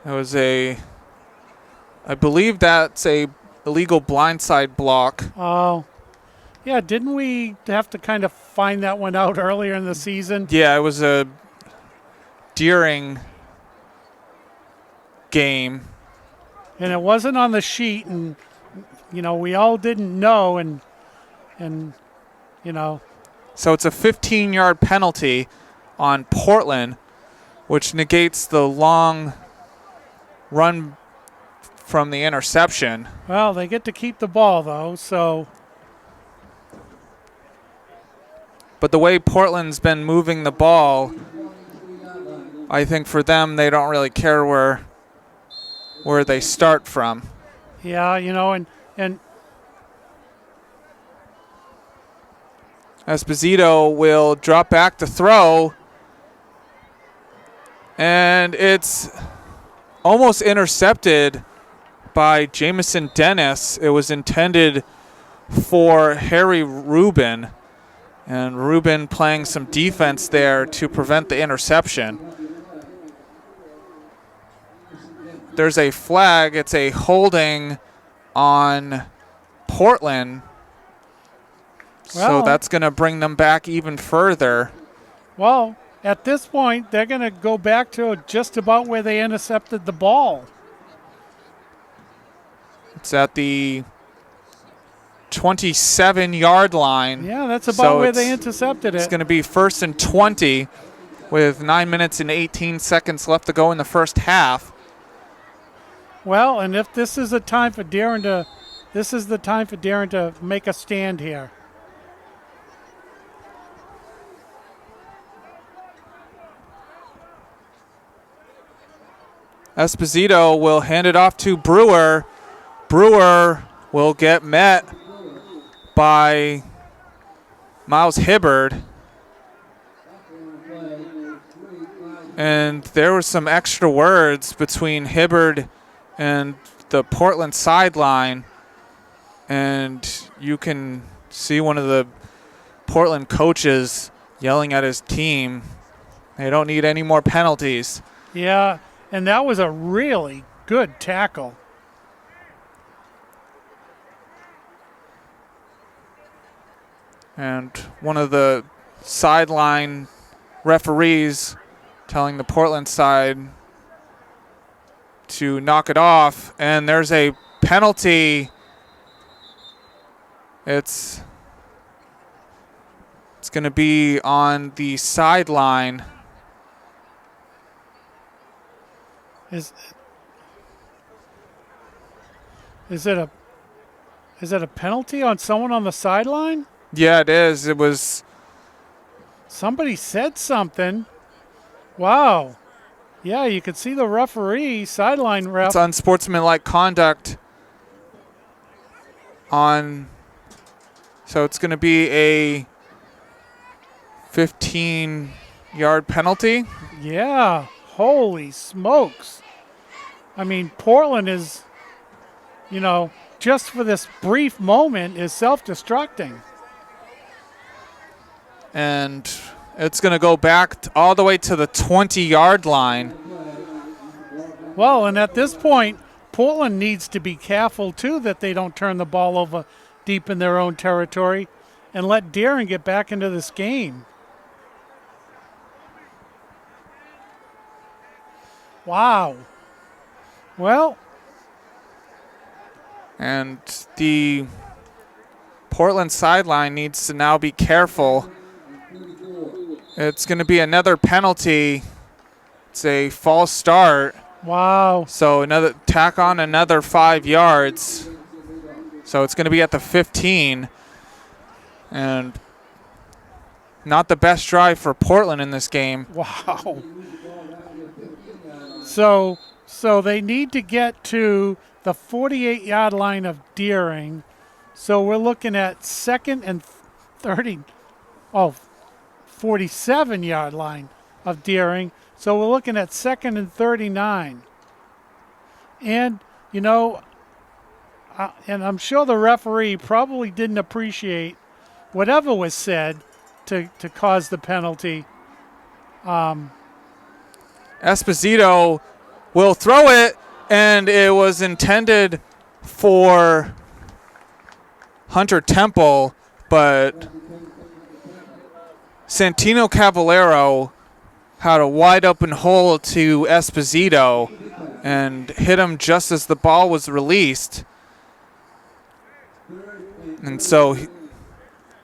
It was I believe that's a illegal blindside block. Oh. Yeah, didn't we have to kind of find that one out earlier in the season? Yeah, it was a Deering game. And it wasn't on the sheet, and, we all didn't know, and. So it's a 15-yard penalty on Portland, which negates the long run from the interception. Well, they get to keep the ball, though, so. But the way Portland's been moving the ball, I think for them, they don't really care where where they start from. Yeah, and Esposito will drop back to throw, and it's almost intercepted by Jamison Dennis. It was intended for Harry Rubin, and Rubin playing some defense there to prevent the interception. There's a flag. It's a holding on Portland. So Well, that's going to bring them back even further. well, at this point, they're going to go back to just about where they intercepted the ball. It's at the 27-yard line. Yeah, that's about So where they intercepted It's it. going to be 1st and 20 with 9 minutes and 18 seconds left to go in the first half. Well, and if this is the time for Darren to make a stand here. Esposito will hand it off to Brewer. Brewer will get met by Miles Hibbard. And there were some extra words between Hibbard and the Portland sideline. And you can see one of the Portland coaches yelling at his team. They don't need any more penalties. Yeah, and that was a really good tackle. And one of the sideline referees telling the Portland side to knock it off. And there's a penalty. It's going to be on the sideline. Is it a penalty on someone on the sideline? Yeah, it is. It was. Somebody said something. Wow. Yeah, you could see the referee, sideline ref. It's unsportsmanlike conduct on. So it's going to be a 15-yard penalty. Yeah, holy smokes. I mean, Portland is, just for this brief moment, is self-destructing. And it's going to go back all the way to the 20-yard line. Well, and at this point, Portland needs to be careful, too, that they don't turn the ball over deep in their own territory and let Darren get back into this game. Wow. Well. And the Portland sideline needs to now be careful. It's going to be another penalty. It's a false start. Wow. So tack on another 5 yards. So it's going to be at the 15. And not the best drive for Portland in this game. Wow. So they need to get to the 48-yard line of Deering. So we're looking at 2nd and 47-yard line of Deering. So we're looking at 2nd and 39. And, and I'm sure the referee probably didn't appreciate whatever was said to cause the penalty. Esposito will throw it, and it was intended for Hunter Temple, but Santino Cavallero had a wide open hole to Esposito and hit him just as the ball was released. And so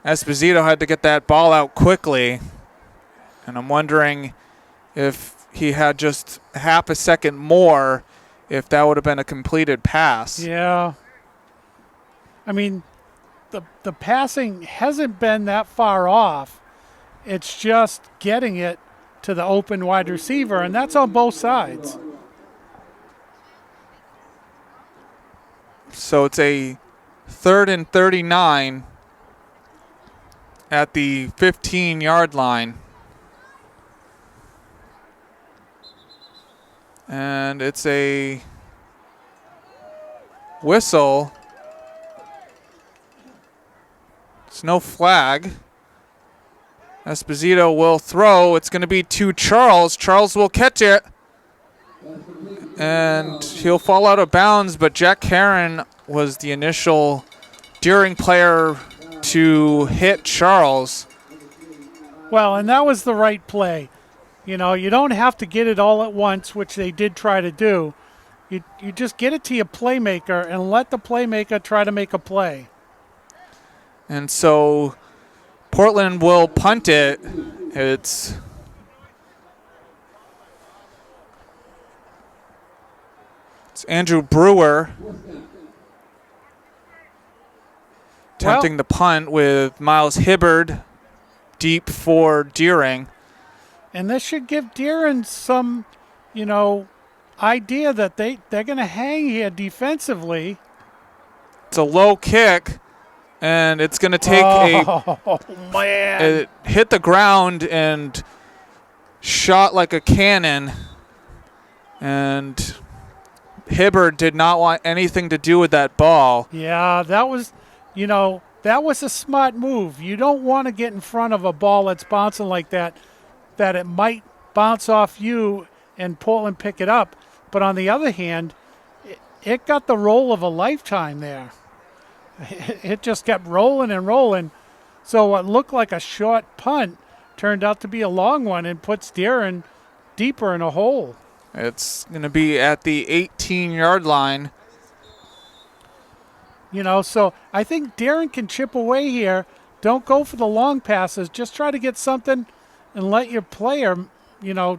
Esposito had to get that ball out quickly. And I'm wondering if he had just half a second more, if that would have been a completed pass. Yeah. I mean, the passing hasn't been that far off. It's just getting it to the open wide receiver, and that's on both sides. So it's a 3rd and 39 at the 15-yard line. And it's a whistle. It's no flag. Esposito will throw. It's going to be to Charles. Charles will catch it. And he'll fall out of bounds, but Jack Karen was the initial Deering player to hit Charles. Well, and that was the right play. You know, you don't have to get it all at once, which they did try to do. You just get it to your playmaker and let the playmaker try to make a play. And so Portland will punt it. It's Andrew Brewer attempting the punt with Miles Hibbard deep for Deering. And this should give Deering some, idea that they're going to hang here defensively. It's a low kick, and it's going to take Oh, man. It hit the ground and shot like a cannon. And Hibbard did not want anything to do with that ball. Yeah, that was a smart move. You don't want to get in front of a ball that's bouncing like that it might bounce off you and Portland pick it up. But on the other hand, it got the roll of a lifetime there. It just kept rolling and rolling. So what looked like a short punt turned out to be a long one and puts Deering deeper in a hole. It's going to be at the 18-yard line. So I think Deering can chip away here. Don't go for the long passes. Just try to get something and let your player,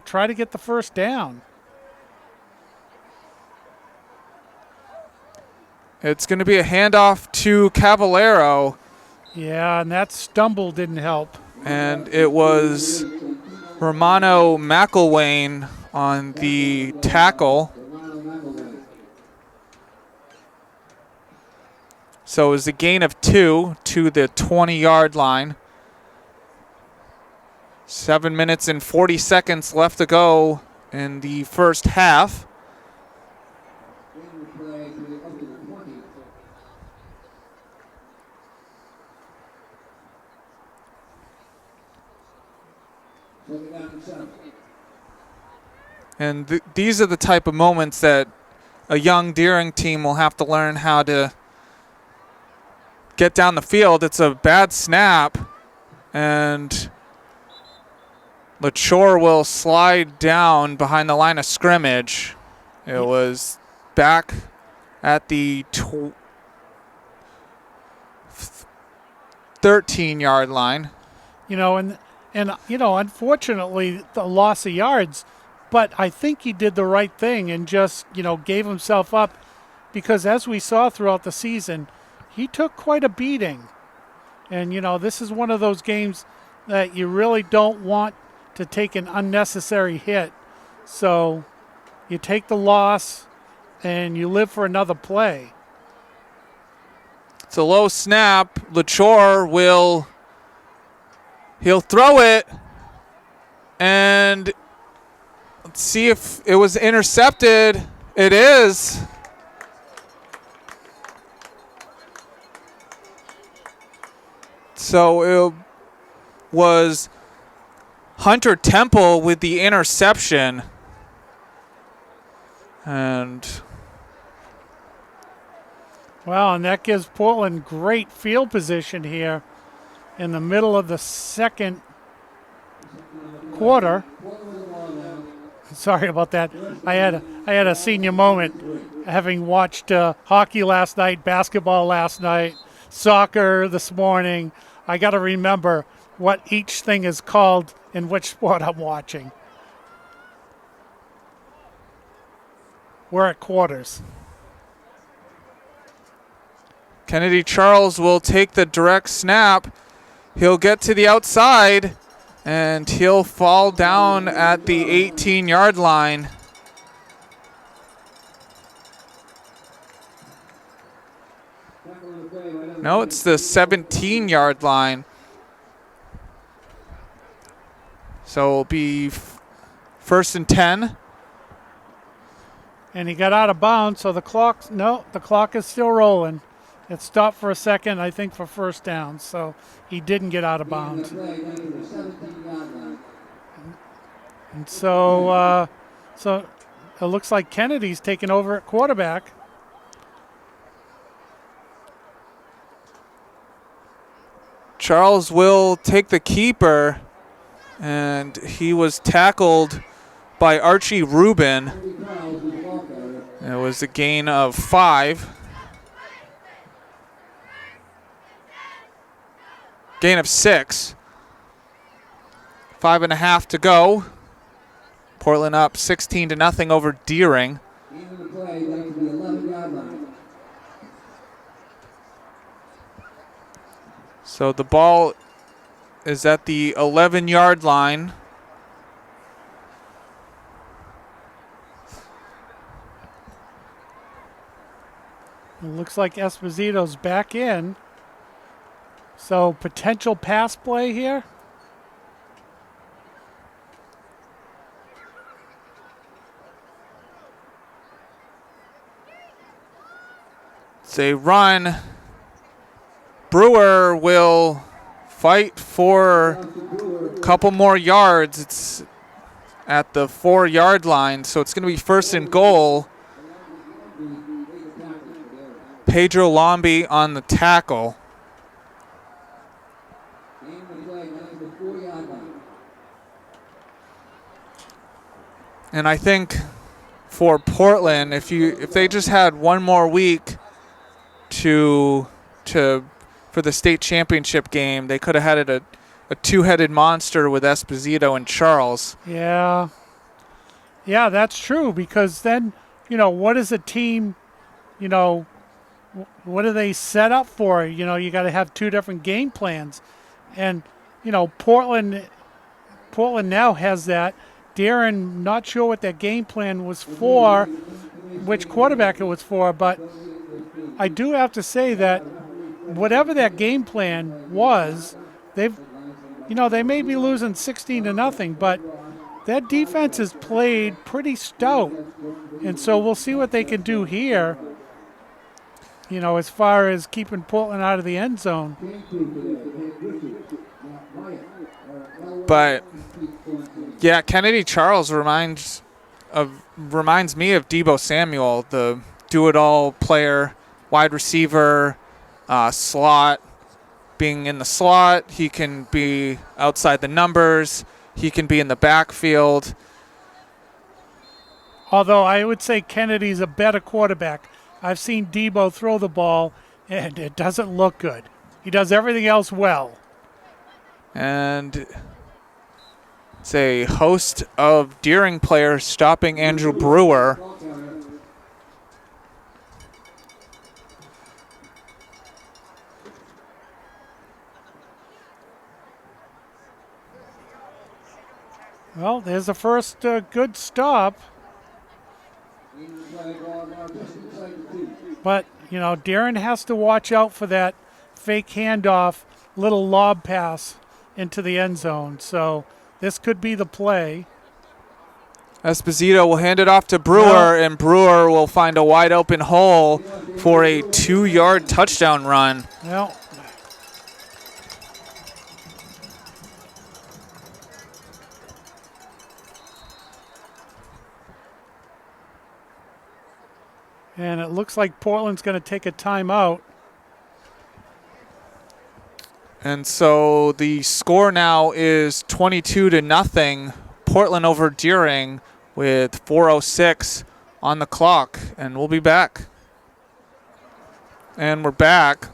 try to get the first down. It's going to be a handoff to Cavallero. Yeah, and that stumble didn't help. And it was Romano McElwain on the tackle. So it was a gain of 2 to the 20-yard line. 7 minutes and 40 seconds left to go in the first half. And these are the type of moments that a young Deering team will have to learn how to get down the field. It's a bad snap, and LaChore will slide down behind the line of scrimmage. It was back at the 13-yard line. Unfortunately, the loss of yards, but I think he did the right thing and just, gave himself up because as we saw throughout the season, he took quite a beating. And, this is one of those games that you really don't want to take an unnecessary hit. So you take the loss and you live for another play. It's a low snap. LaChore he'll throw it, and let's see if it was intercepted. It is. So it was Hunter Temple with the interception. And that gives Portland great field position here in the middle of the second quarter. Sorry about that. I had a senior moment having watched hockey last night, basketball last night, soccer this morning. I got to remember what each thing is called in which sport I'm watching. We're at quarters. Kennedy Charles will take the direct snap. He'll get to the outside, and he'll fall down at the 18-yard line. No, it's the 17-yard line. So it'll be first and 10. And he got out of bounds, so the clock is still rolling. It stopped for a second, I think, for first down, so he didn't get out of bounds. And so it looks like Kennedy's taking over at quarterback. Charles will take the keeper, and he was tackled by Archie Rubin. It was a gain of 5. Gain of 6. 5.5 to go. Portland up 16-0 over Deering. So the ball is at the 11-yard line. It looks like Esposito's back in. So potential pass play here. It's a run. Brewer will fight for a couple more yards. It's at the 4-yard line, so it's going to be first and goal. Pedro Lombi on the tackle. And I think for Portland, if they just had one more week for the state championship game, they could have had it a two-headed monster with Esposito and Charles. Yeah, that's true, because then, what is a team, what do they set up for? You got to have two different game plans. And, Portland now has that. Darren, not sure what that game plan was for, which quarterback it was for, but I do have to say that whatever that game plan was, they may be losing 16-0, but that defense has played pretty stout. And so we'll see what they can do here, as far as keeping Portland out of the end zone. But yeah, Kennedy Charles reminds me of Deebo Samuel, the do-it-all player, wide receiver, slot. Being in the slot, he can be outside the numbers. He can be in the backfield. Although I would say Kennedy's a better quarterback. I've seen Deebo throw the ball, and it doesn't look good. He does everything else well. And it's a host of Deering players stopping Andrew Brewer. Well, there's the first good stop. But, Darren has to watch out for that fake handoff, little lob pass into the end zone. So this could be the play. Esposito will hand it off to Brewer, and Brewer will find a wide open hole for a 2-yard touchdown run. Well, and it looks like Portland's going to take a timeout. And so the score now is 22-0. Portland over Deering with 4:06 on the clock. And we'll be back. And we're back.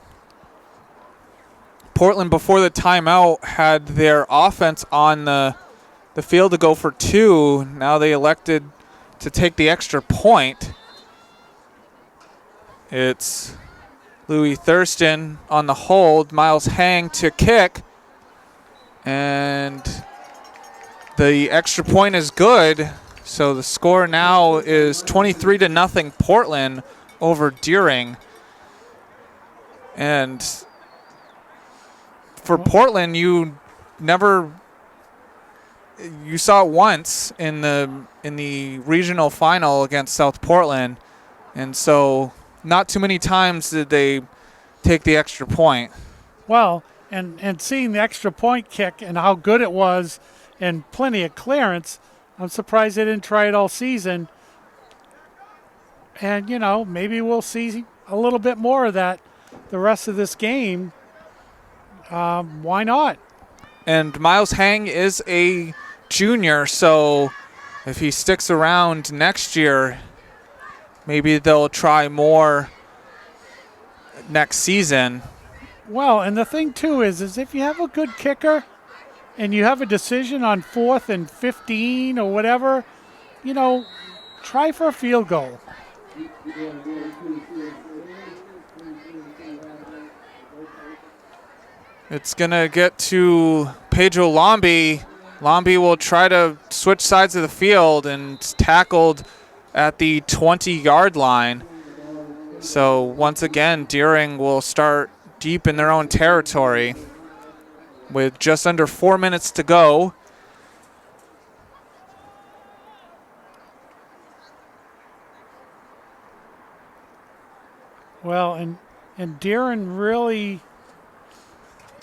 Portland, before the timeout, had their offense on the field to go for 2. Now they elected to take the extra point. It's Louis Thurston on the hold. Miles Hang to kick. And the extra point is good. So the score now is 23-0 Portland over Deering. And for Portland, you saw it once in the regional final against South Portland, and so not too many times did they take the extra point. Well, and seeing the extra point kick and how good it was and plenty of clearance, I'm surprised they didn't try it all season. And, maybe we'll see a little bit more of that the rest of this game. Why not? And Miles Hang is a junior, so if he sticks around next year, maybe they'll try more next season. Well, and the thing, too, is if you have a good kicker and you have a decision on 4th and 15 or whatever, try for a field goal. It's going to get to Pedro Lombi. Lombi will try to switch sides of the field and it's tackled at the 20-yard line. So once again, Deering will start deep in their own territory with just under 4 minutes to go. Well, and Deering really,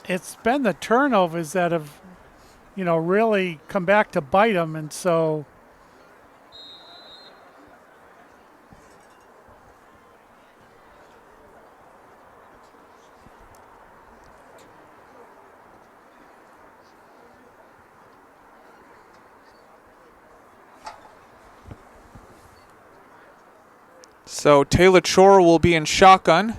it's been the turnovers that have, really come back to bite them. And so So Taylor Chor will be in shotgun.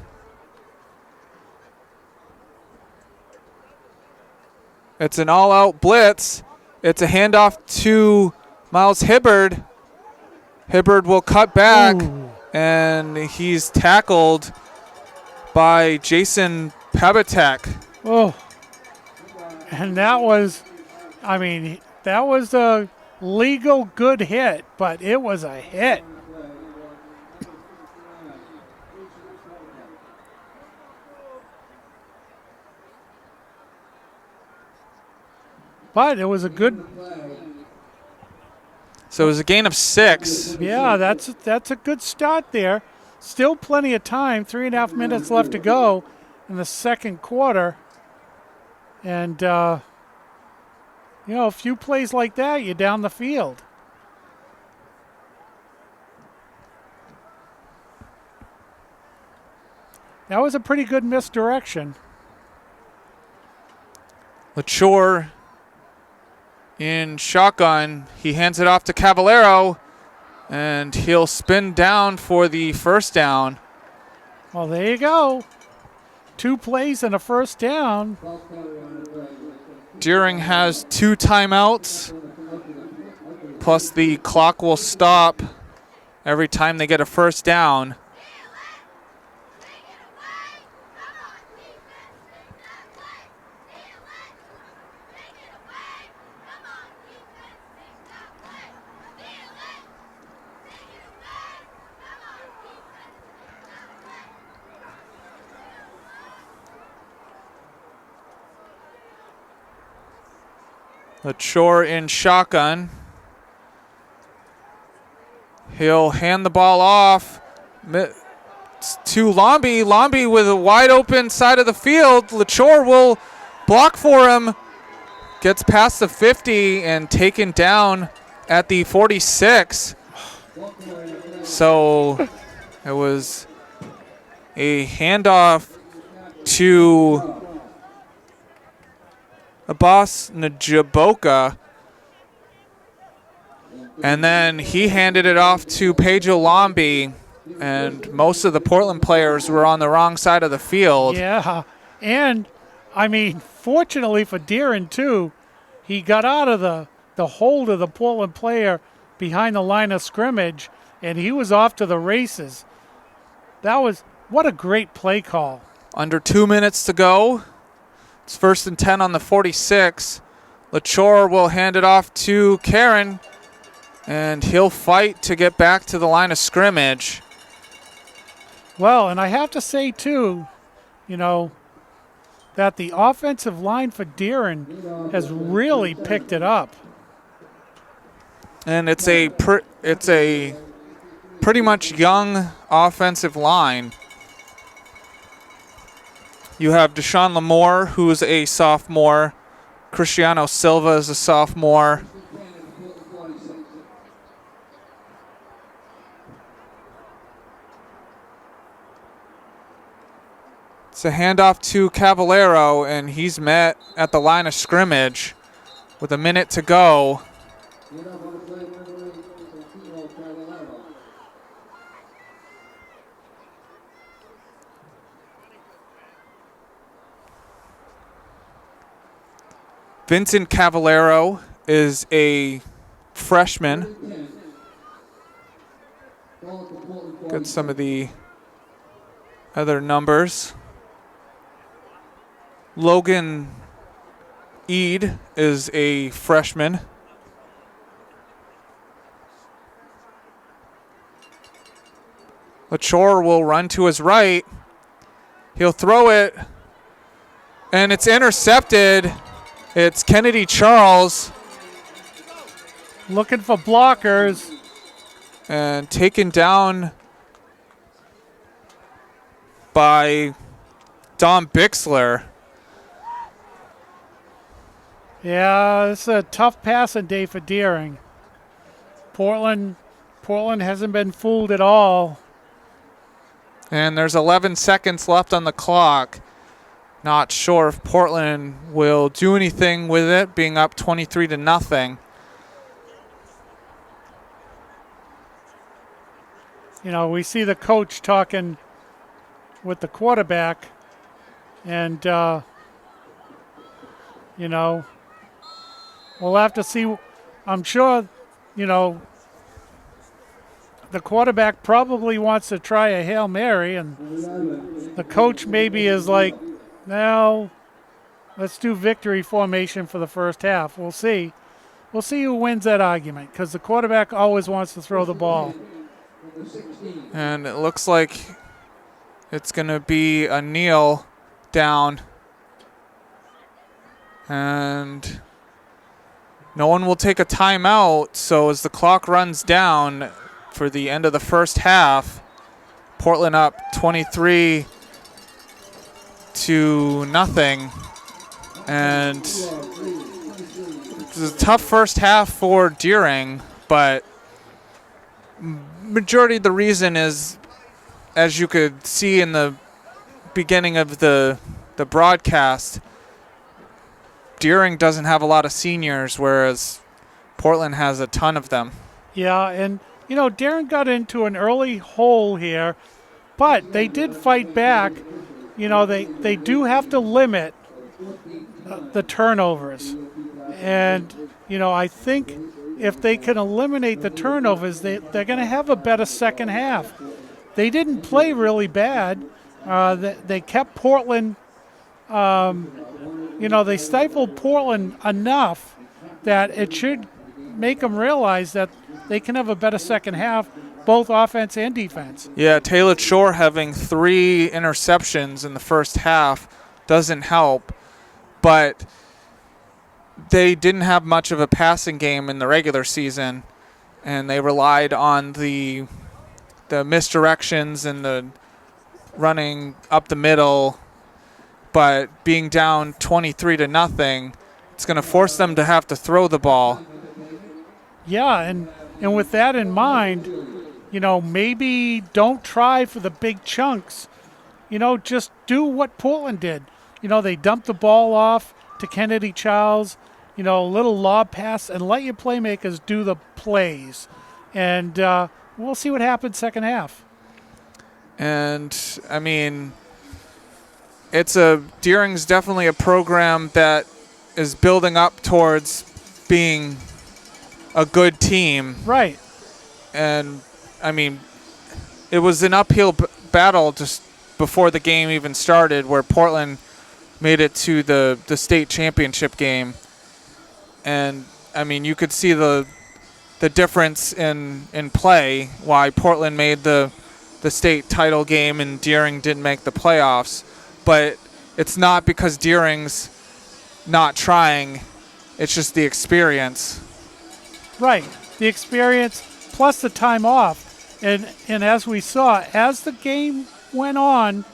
It's an all-out blitz. It's a handoff to Miles Hibbard. Hibbard will cut back, and he's tackled by Jason Pabatek. Oh, and that was a legal good hit, but it was a hit. But it was a good. So it was a gain of 6. Yeah, that's a good start there. Still plenty of time. 3.5 minutes left to go in the second quarter. And, a few plays like that, you're down the field. That was a pretty good misdirection. LaChore in shotgun. He hands it off to Cavallero, and he'll spin down for the first down. Well, there you go. 2 plays and a first down. Deering has 2 timeouts, plus the clock will stop every time they get a first down. LaChore in shotgun. He'll hand the ball off to Lombi. Lombi with a wide open side of the field. LaChore will block for him. Gets past the 50 and taken down at the 46. So it was a handoff to Abbas Njaboka, and then he handed it off to Pedro Lombi, and most of the Portland players were on the wrong side of the field. Yeah, and fortunately for Deering too, he got out of the hold of the Portland player behind the line of scrimmage, and he was off to the races. What a great play call. Under 2 minutes to go. It's 1st and 10 on the 46. LaChore will hand it off to Karen, and he'll fight to get back to the line of scrimmage. Well, and I have to say, too, that the offensive line for Deering has really picked it up. And it's a pretty much young offensive line. You have Deshaun Lamore, who's a sophomore. Cristiano Silva is a sophomore. It's a handoff to Cavallero, and he's met at the line of scrimmage with a minute to go. Vincent Cavallero is a freshman. Get some of the other numbers. Logan Eade is a freshman. Lachore will run to his right. He'll throw it, and it's intercepted. It's Kennedy Charles. Looking for blockers. And taken down by Dom Bixler. Yeah, it's a tough passing day for Deering. Portland hasn't been fooled at all. And there's 11 seconds left on the clock. Not sure if Portland will do anything with it, being up 23-0. We see the coach talking with the quarterback, and we'll have to see. I'm sure, the quarterback probably wants to try a Hail Mary, and the coach maybe is like, no, let's do victory formation for the first half. We'll see. We'll see who wins that argument, because the quarterback always wants to throw the ball. And it looks like it's going to be a kneel down. And no one will take a timeout. So as the clock runs down for the end of the first half, Portland up 23-0. And it's a tough first half for Deering, but majority of the reason is, as you could see in the beginning of the broadcast, Deering doesn't have a lot of seniors, whereas Portland has a ton of them. Yeah, and, Deering got into an early hole here, but they did fight back. They do have to limit the turnovers. And, I think if they can eliminate the turnovers, they're going to have a better second half. They didn't play really bad. They kept Portland, they stifled Portland enough that it should make them realize that they can have a better second half, both offense and defense. Yeah, Taylor Shore having 3 interceptions in the first half doesn't help, but they didn't have much of a passing game in the regular season, and they relied on the misdirections and the running up the middle. But being down 23-0, it's going to force them to have to throw the ball. Yeah, and with that in mind, maybe don't try for the big chunks. Just do what Portland did. They dumped the ball off to Kennedy Charles, a little lob pass, and let your playmakers do the plays. And we'll see what happens second half. And, Deering's definitely a program that is building up towards being a good team. Right. And, it was an uphill battle just before the game even started, where Portland made it to the state championship game. And, you could see the difference in play, why Portland made the state title game and Deering didn't make the playoffs. but it's not because Deering's not trying. It's just the experience. Right, the experience plus the time off. And as we saw, as the game went on,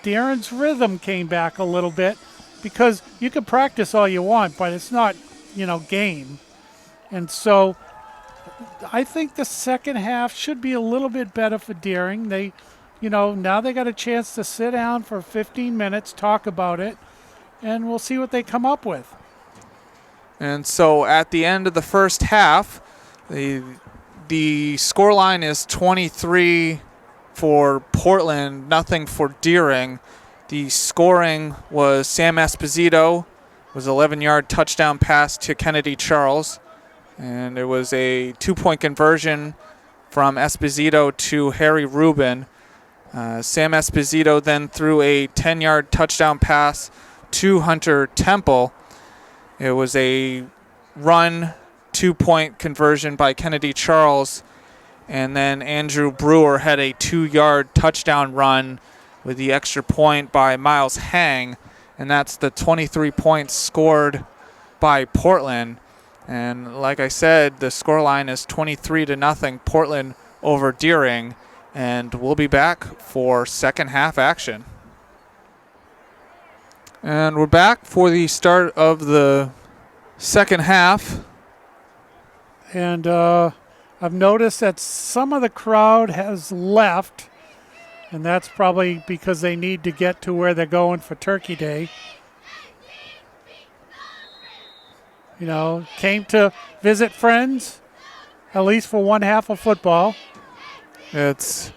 Deering's rhythm came back a little bit because you can practice all you want, but it's not, game. And so I think the second half should be a little bit better for Deering. They, now they got a chance to sit down for 15 minutes, talk about it, and we'll see what they come up with. And so at the end of the first half, the scoreline is 23 for Portland, nothing for Deering. The scoring was Sam Esposito, was 11-yard touchdown pass to Kennedy Charles, and it was a 2-point conversion from Esposito to Harry Rubin. Sam Esposito then threw a 10-yard touchdown pass to Hunter Temple. It was a run 2-point conversion by Kennedy Charles, and then Andrew Brewer had a 2-yard touchdown run with the extra point by Miles Hang, and that's the 23 points scored by Portland. And like I said, the scoreline is 23-0 Portland over Deering, and we'll be back for second half action. And we're back for the start of the second half. And I've noticed that some of the crowd has left, and that's probably because they need to get to where they're going for Turkey Day. Came to visit friends, at least for one half of football. It's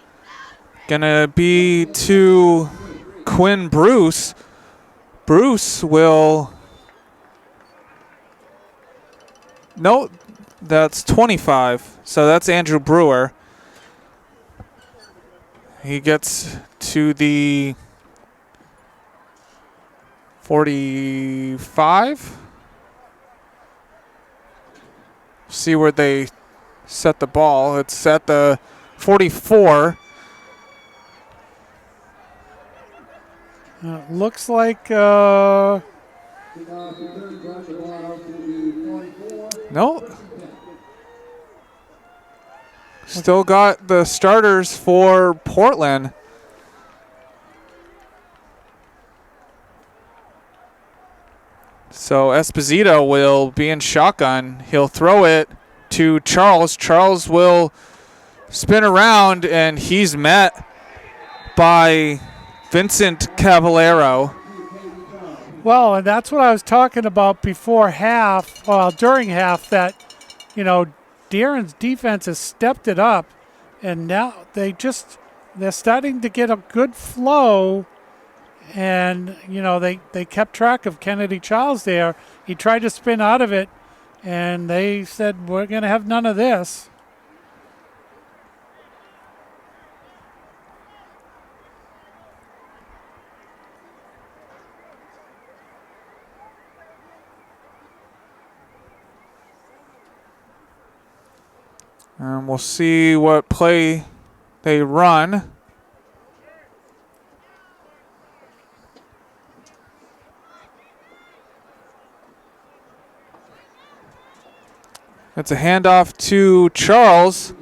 going to be to Quinn Bruce. Bruce will... No, that's 25. So that's Andrew Brewer. He gets to the 45. See where they set the ball. It's at the 44. Looks like No. Still got the starters for Portland. So Esposito will be in shotgun. He'll throw it to Charles. Charles will spin around, and he's met by Vincent Cavallero. Well, and that's what I was talking about before half, during half, that, Deering's defense has stepped it up, and now they're starting to get a good flow, and, they kept track of Kennedy Charles there. He tried to spin out of it, and they said, we're going to have none of this. And we'll see what play they run. It's a handoff to Charles.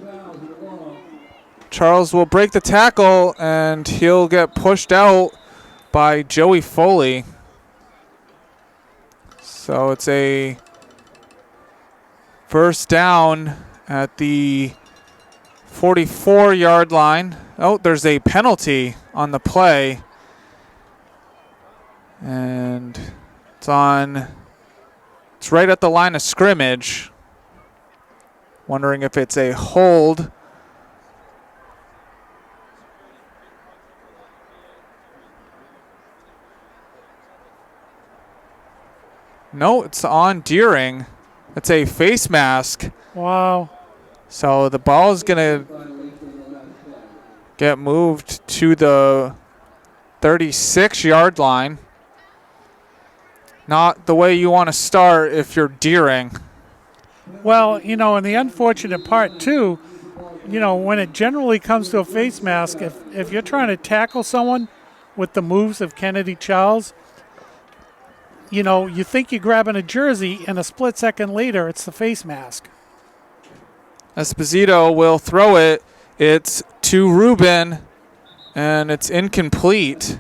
Charles will break the tackle, and he'll get pushed out by Joey Foley. So it's a first down at the 44-yard line. Oh, there's a penalty on the play. And it's right at the line of scrimmage. Wondering if it's a hold. No, it's on Deering. It's a face mask. Wow. So the ball is going to get moved to the 36-yard line. Not the way you want to start if you're Deering. Well, and the unfortunate part, too, when it generally comes to a face mask, if you're trying to tackle someone, with the moves of Kennedy Charles. You know, you think you're grabbing a jersey, and a split second later, it's the face mask. Esposito will throw it. It's to Ruben, and it's incomplete.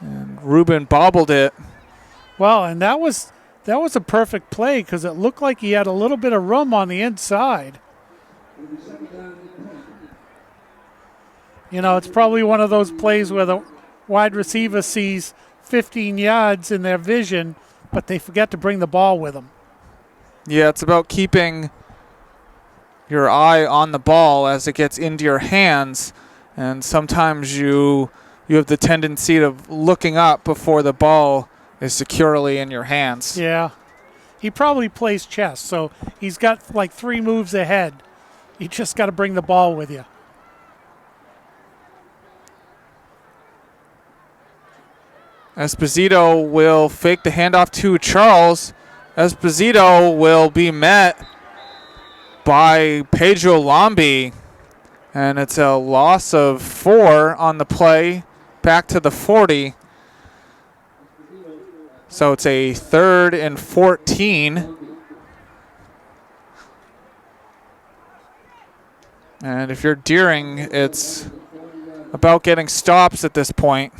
And Ruben bobbled it. Well, and that was a perfect play because it looked like he had a little bit of room on the inside. You know, it's probably one of those plays where the wide receiver sees 15 yards in their vision, but they forget to bring the ball with them. Yeah, it's about keeping your eye on the ball as it gets into your hands, and sometimes you have the tendency of looking up before the ball is securely in your hands. Yeah. He probably plays chess, so he's got like 3 moves ahead. You just got to bring the ball with you. Esposito will fake the handoff to Charles. Esposito will be met by Pedro Lambi, and it's a loss of 4 on the play, back to the 40. So it's a 3rd and 14. And if you're Deering, it's about getting stops at this point.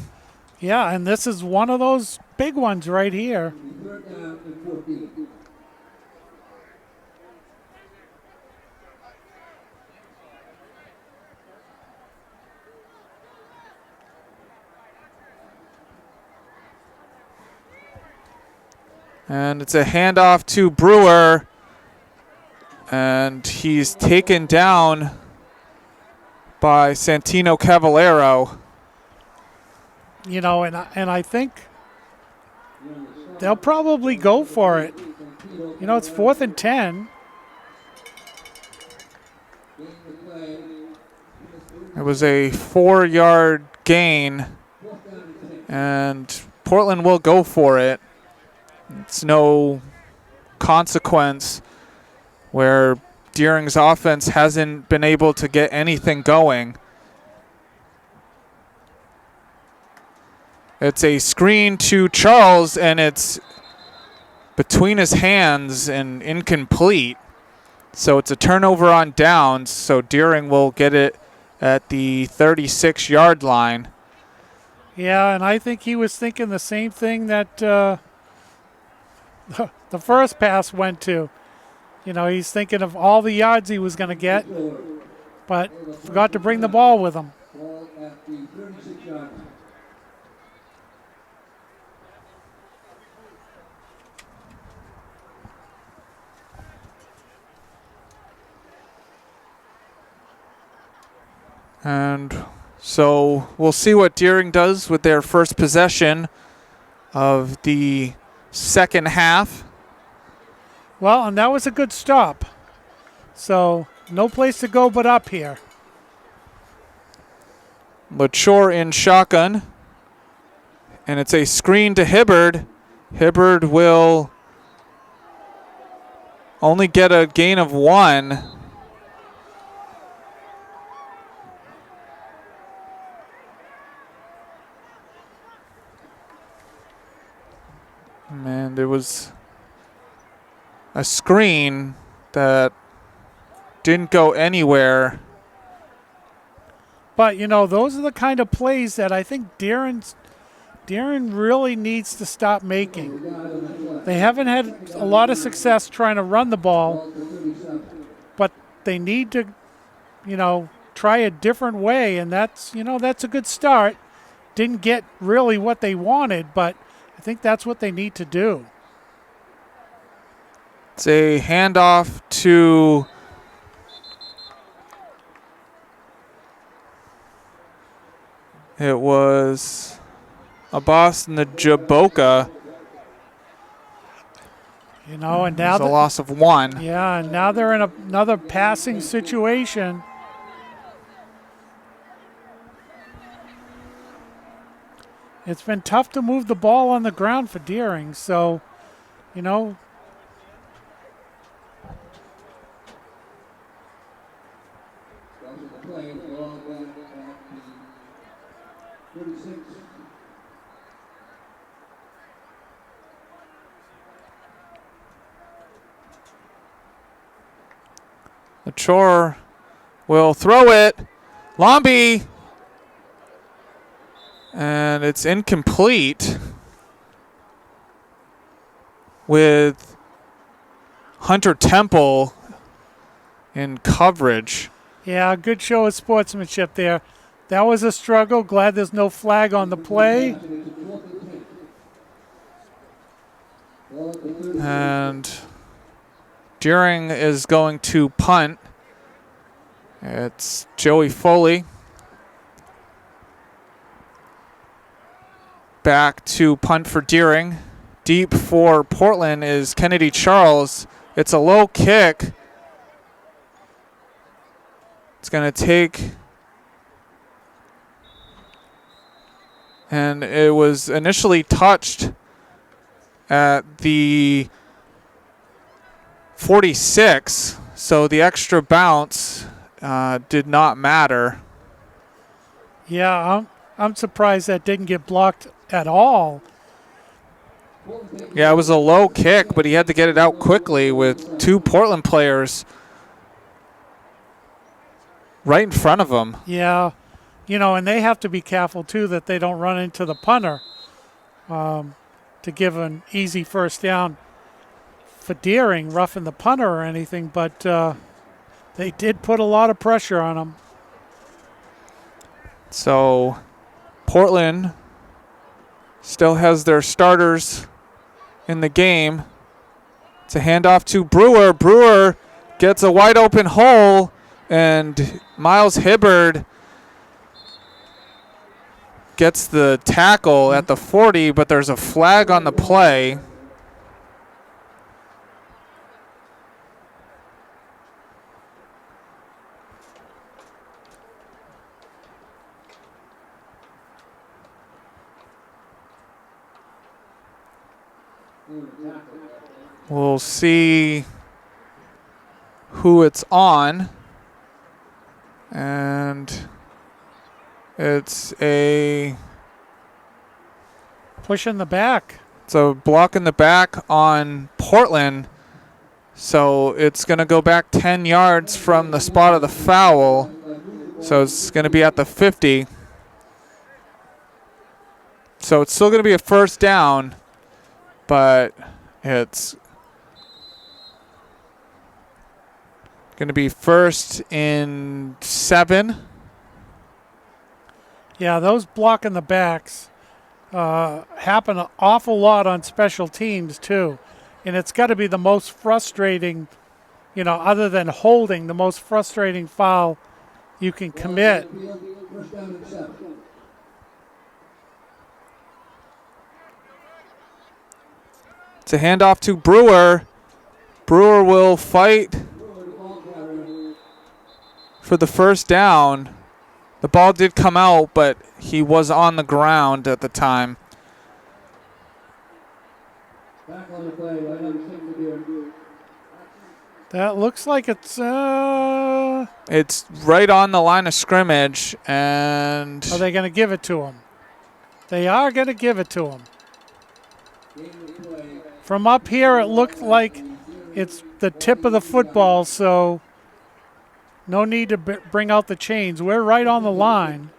Yeah, and this is one of those big ones right here. And it's a handoff to Brewer. And he's taken down by Santino Cavallero. You know, and I think they'll probably go for it. You know, it's 4th and 10. It was a 4-yard gain, and Portland will go for it. It's no consequence where Deering's offense hasn't been able to get anything going. It's a screen to Charles, and it's between his hands and incomplete. So it's a turnover on downs, so Deering will get it at the 36-yard line. Yeah, and I think he was thinking the same thing that the first pass went to. You know, he's thinking of all the yards he was going to get, but forgot to bring the ball with him. And so we'll see what Deering does with their first possession of the second half. Well, and that was a good stop. So no place to go but up here. LaChore in shotgun. And it's a screen to Hibbard. Hibbard will only get a gain of 1. And it was a screen that didn't go anywhere. But, you know, those are the kind of plays that I think Deering really needs to stop making. They haven't had a lot of success trying to run the ball, but they need to, you know, try a different way, and that's a good start. Didn't get really what they wanted, but I think that's what they need to do. It's a handoff to it was Abbas Njaboka. You know, and now it's a loss of 1. Yeah, and now they're in another passing situation. It's been tough to move the ball on the ground for Deering, so, you know. Lachor will throw it. Lombi. And it's incomplete with Hunter Temple in coverage. Yeah, good show of sportsmanship there. That was a struggle. Glad there's no flag on the play. And Deering is going to punt. It's Joey Foley. Back to punt for Deering. Deep for Portland is Kennedy Charles. It's a low kick. It's going to take, and it was initially touched at the 46, so the extra bounce did not matter. Yeah, I'm surprised that didn't get blocked at all. Yeah, it was a low kick, but he had to get it out quickly with two Portland players right in front of him. Yeah, and they have to be careful, too, that they don't run into the punter to give an easy first down for Deering, roughing the punter or anything, but they did put a lot of pressure on him. So Portland still has their starters in the game. It's a handoff to Brewer. Brewer gets a wide open hole, and Miles Hibbard gets the tackle at the 40, but there's a flag on the play. We'll see who it's on. And it's a push in the back. It's a block in the back on Portland. So it's going to go back 10 yards from the spot of the foul. So it's going to be at the 50. So it's still going to be a first down, but it's going to be first in 7. Yeah, those blocking the backs happen an awful lot on special teams too. And it's got to be the most frustrating, other than holding, the most frustrating foul you can commit. It's a handoff to Brewer. Brewer will fight for the first down. The ball did come out, but he was on the ground at the time. That looks like it's right on the line of scrimmage, and are they going to give it to him? They are going to give it to him. From up here, it looked like it's the tip of the football, so no need to bring out the chains. We're right on the line.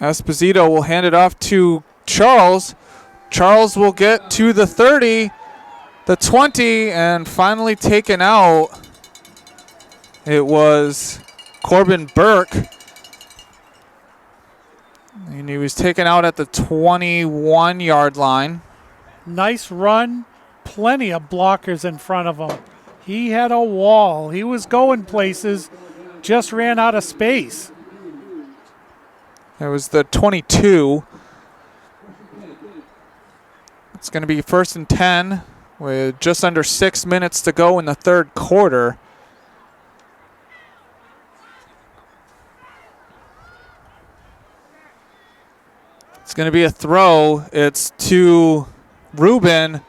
Esposito will hand it off to Charles. Charles will get to the 30, the 20, and finally taken out. It was Corbin Burke. And he was taken out at the 21-yard line. Nice run. Plenty of blockers in front of him. He had a wall. He was going places, just ran out of space. It was the 22. It's going to be first and 10 with just under 6 minutes to go in the third quarter. It's going to be a throw. It's to Ruben,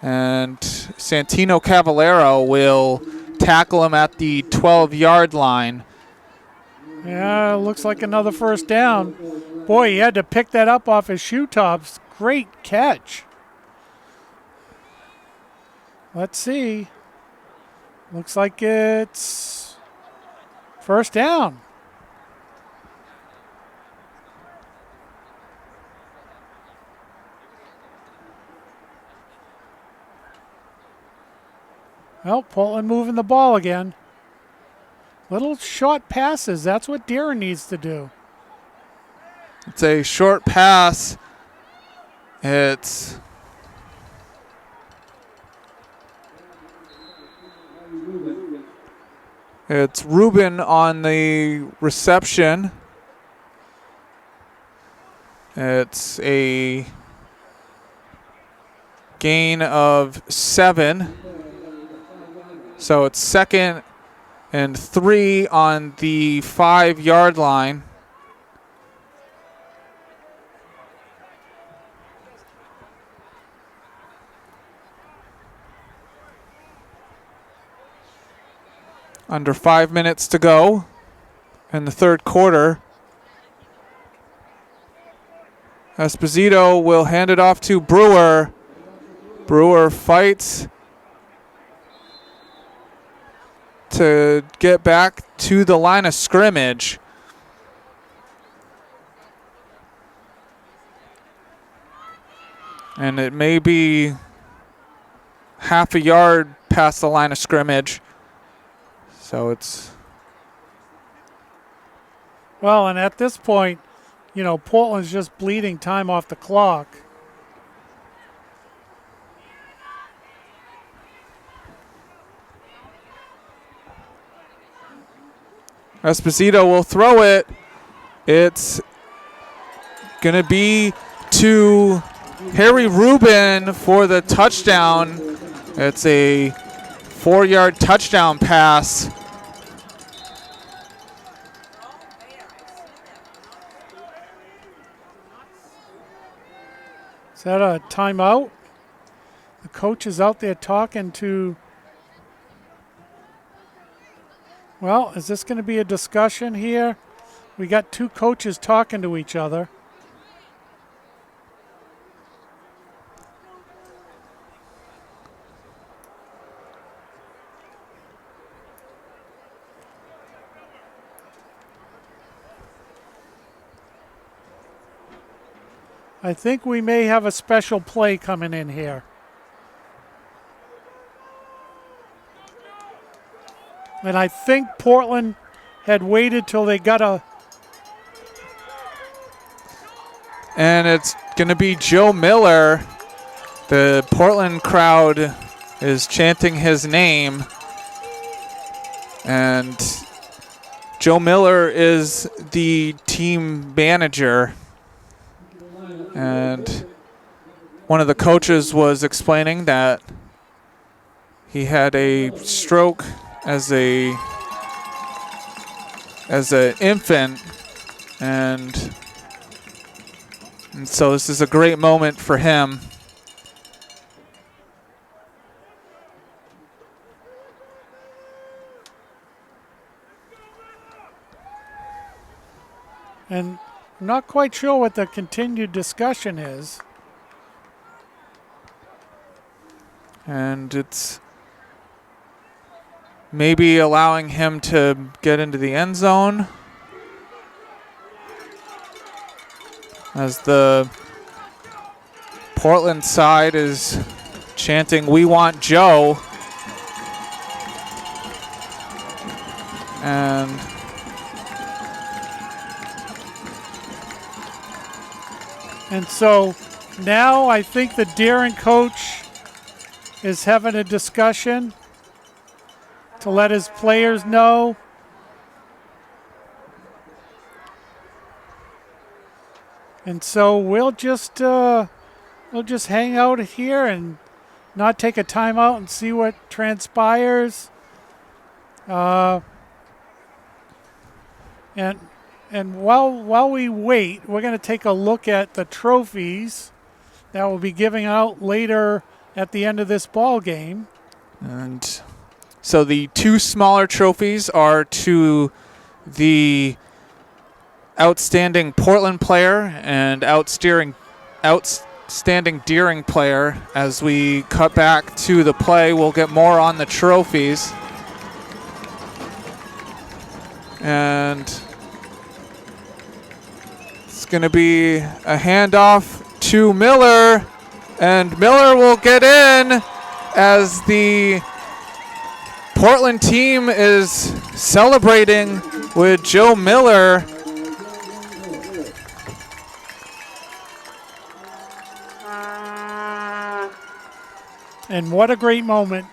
and Santino Cavallero will tackle him at the 12-yard line. Yeah, looks like another first down. Boy, he had to pick that up off his shoe tops. Great catch. Let's see. Looks like it's first down. Well, Portland moving the ball again. Little short passes. That's what Deering needs to do. It's a short pass. It's Ruben on the reception. It's a gain of 7. So it's 2nd and 3 on the 5-yard line. Under 5 minutes to go in the third quarter. Esposito will hand it off to Brewer. Brewer fights to get back to the line of scrimmage. And it may be half a yard past the line of scrimmage. So it's... Well, and at this point, you know, Portland's just bleeding time off the clock. Esposito will throw it. It's going to be to Harry Rubin for the touchdown. It's a 4-yard touchdown pass. Is that a timeout? The coach is out there talking to... Well, is this going to be a discussion here? We got two coaches talking to each other. I think we may have a special play coming in here. And I think Portland had waited till they got a... And it's going to be Joe Miller. The Portland crowd is chanting his name. And Joe Miller is the team manager. And one of the coaches was explaining that he had a stroke as an infant, and so this is a great moment for him. And I'm not quite sure what the continued discussion is. And it's maybe allowing him to get into the end zone as the Portland side is chanting, "We want Joe." And so now I think the Deering coach is having a discussion to let his players know. And so we'll just hang out here and not take a timeout and see what transpires. And And while we wait, we're going to take a look at the trophies that we'll be giving out later at the end of this ball game. And so the two smaller trophies are to the outstanding Portland player and outstanding Deering player. As we cut back to the play, we'll get more on the trophies. And it's going to be a handoff to Miller, and Miller will get in as the Portland team is celebrating with Joe Miller. And what a great moment.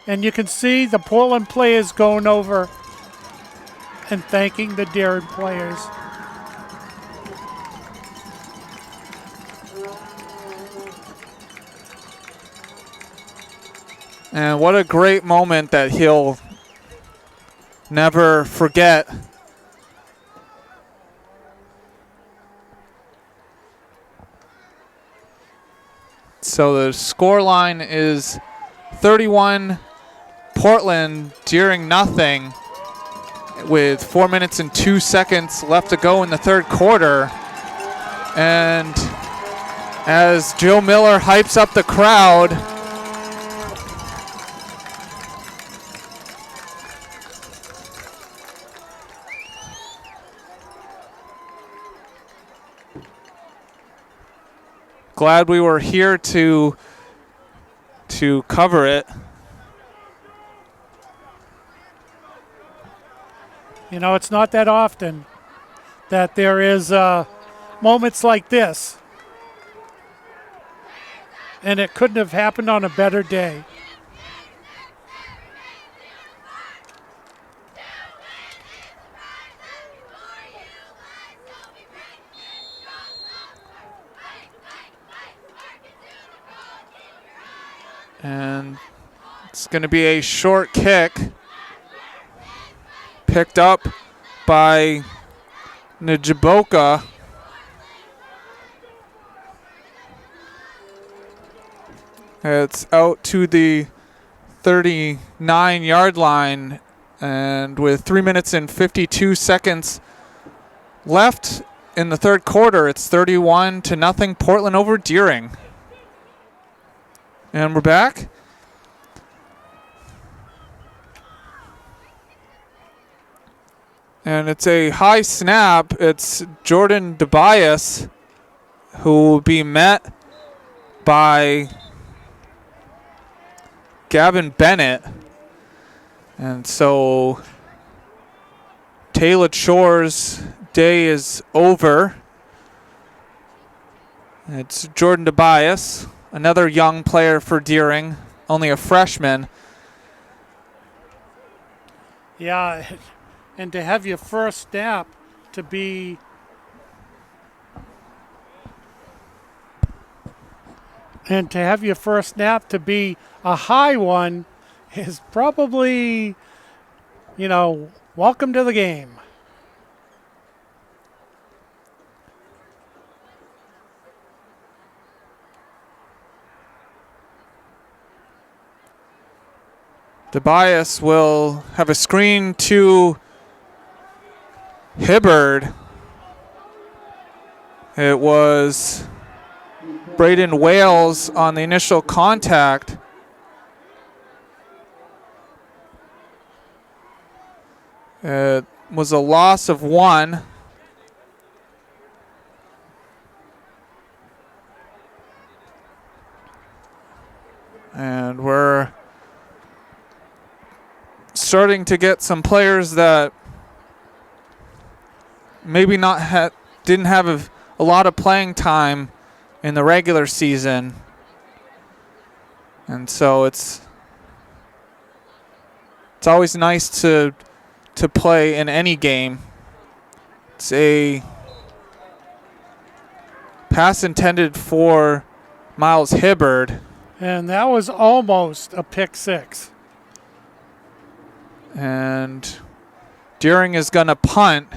And you can see the Portland players going over and thanking the Deering players. And what a great moment that he'll never forget. So the score line is 31 Portland, Deering nothing, with 4 minutes and 2 seconds left to go in the third quarter. And as Joe Miller hypes up the crowd, glad we were here to cover it. You know, it's not that often that there is moments like this. And it couldn't have happened on a better day. And it's going to be a short kick picked up by Njiboka. It's out to the 39-yard line, and with 3 minutes and 52 seconds left in the third quarter, it's 31-0 Portland over Deering. And we're back. And it's a high snap. It's Jordan DeBias who will be met by Gavin Bennett. And so Taylor Shore's day is over. It's Jordan DeBias, another young player for Deering, only a freshman. Yeah, and to have your first snap to be a high one is probably, welcome to the game. DeBias will have a screen to Hibbard. It was Braden Wales on the initial contact. It was a loss of 1. And we're starting to get some players that maybe didn't have a lot of playing time in the regular season. And so it's always nice to play in any game. It's a pass intended for Miles Hibbard. And that was almost a pick six. And Deering is going to punt.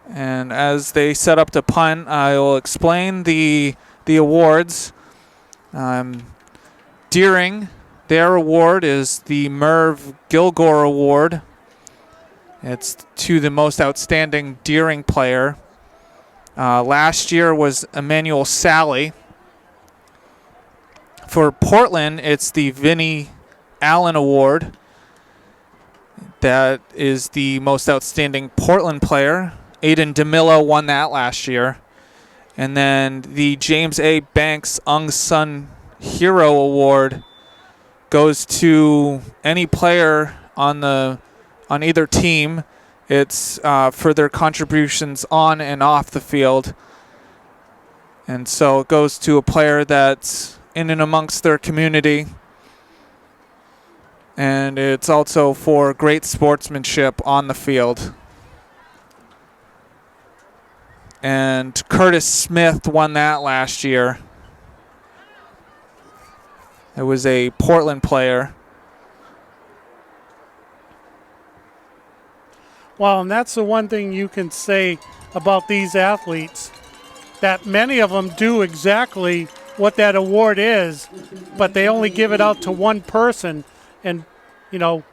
And as they set up to punt, I will explain the awards. Deering, their award is the Merv Gilgore Award. It's to the most outstanding Deering player. Last year was Emmanuel Sally. For Portland, it's the Vinnie Allen Award. That is the most outstanding Portland player. Aiden DeMillo won that last year. And then the James A. Banks Unsung Hero Award goes to any player on either team. It's for their contributions on and off the field. And so it goes to a player that's in and amongst their community. And it's also for great sportsmanship on the field. And Curtis Smith won that last year. It was a Portland player. Well, and that's the one thing you can say about these athletes, that many of them do exactly what that award is, but they only give it out to one person. And, you know,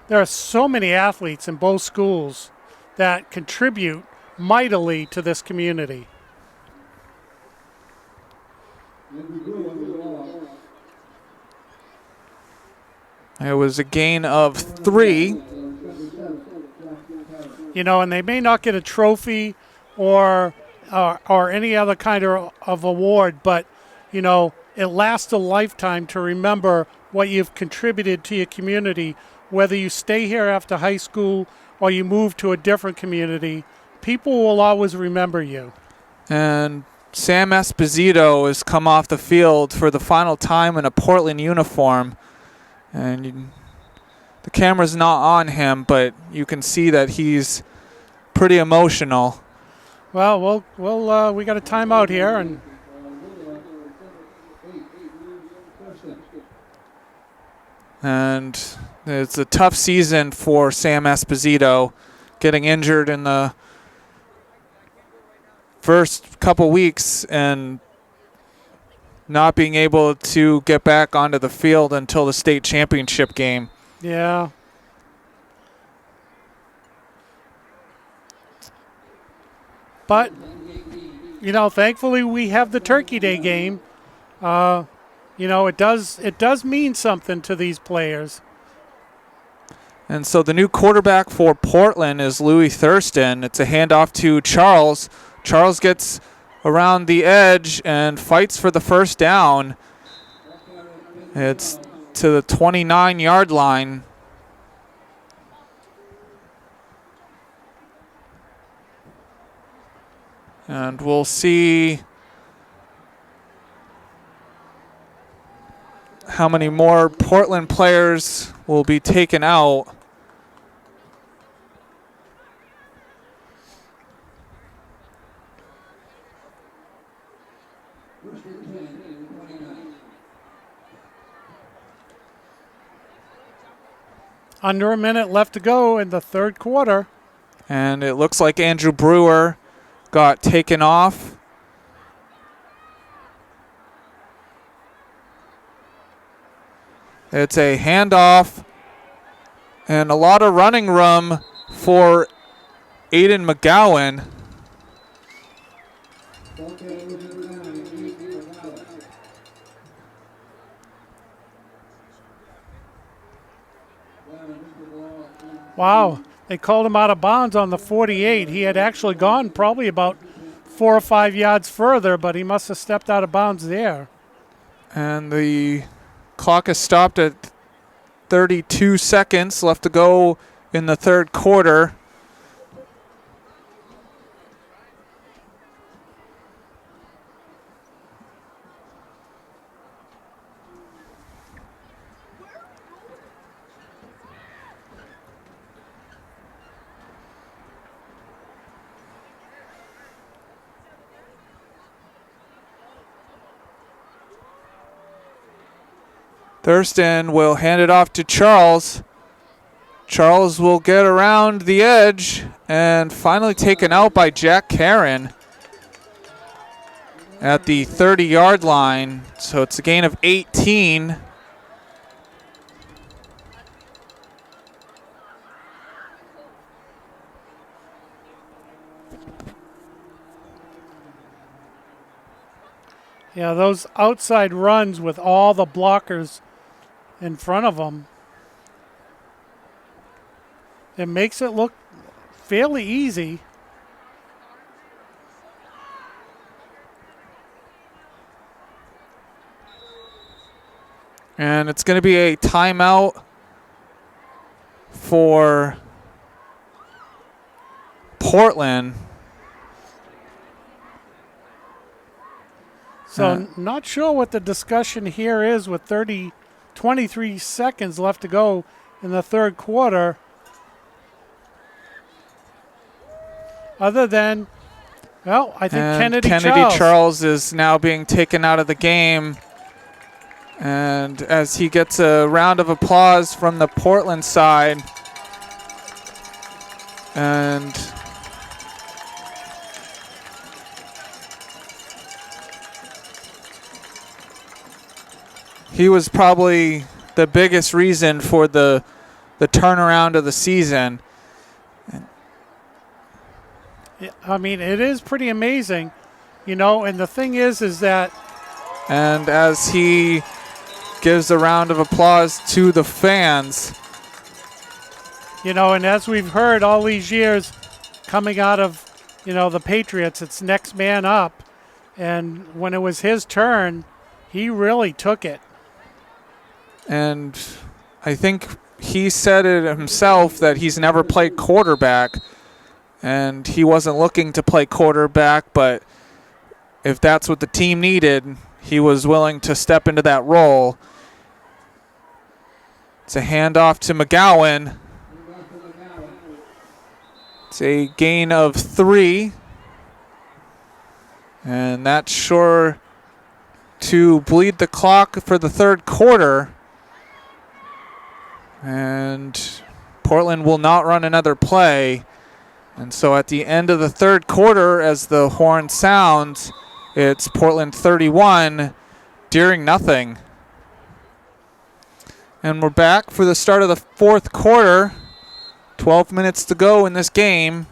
there are so many athletes in both schools that contribute mightily to this community. It was a gain of 3. You know, and they may not get a trophy or any other kind of award, but, you know, it lasts a lifetime to remember what you've contributed to your community, whether you stay here after high school or you move to a different community. People will always remember you. And Sam Esposito has come off the field for the final time in a Portland uniform. And the camera's not on him, but you can see that he's pretty emotional. Well, we got a timeout here, and it's a tough season for Sam Esposito, getting injured in the first couple weeks and not being able to get back onto the field until the state championship game. yeah. But, you know, thankfully we have the Turkey Day game. You know, it does mean something to these players. And so the new quarterback for Portland is Louis Thurston. It's a handoff to Charles. Charles gets around the edge and fights for the first down. It's to the 29-yard line. And we'll see how many more Portland players will be taken out. Under a minute left to go in the third quarter. And it looks like Andrew Brewer got taken off. It's a handoff and a lot of running room for Aiden McGowan. Wow, they called him out of bounds on the 48. He had actually gone probably about 4 or 5 yards further, but he must have stepped out of bounds there. And the clock is stopped at 32 seconds left to go in the third quarter. Thurston will hand it off to Charles. Charles will get around the edge and finally taken out by Jack Karen at the 30-yard line. So it's a gain of 18. Yeah, those outside runs with all the blockers in front of them, it makes it look fairly easy. And it's going to be a timeout for Portland. So not sure what the discussion here is with 23 seconds left to go in the third quarter. Other than, well, I think And Kennedy Charles is now being taken out of the game. And as he gets a round of applause from the Portland side. And he was probably the biggest reason for the turnaround of the season. I mean, it is pretty amazing, you know, and the thing is that. And as he gives a round of applause to the fans. You know, and as we've heard all these years coming out of, you know, the Patriots, it's next man up. And when it was his turn, he really took it. And I think he said it himself that he's never played quarterback. And he wasn't looking to play quarterback, but if that's what the team needed, he was willing to step into that role. It's a handoff to McGowan. It's a gain of 3. And that's sure to bleed the clock for the third quarter. And Portland will not run another play. And so at the end of the third quarter, as the horn sounds, it's Portland 31, Deering nothing. And we're back for the start of the fourth quarter. 12 minutes to go in this game.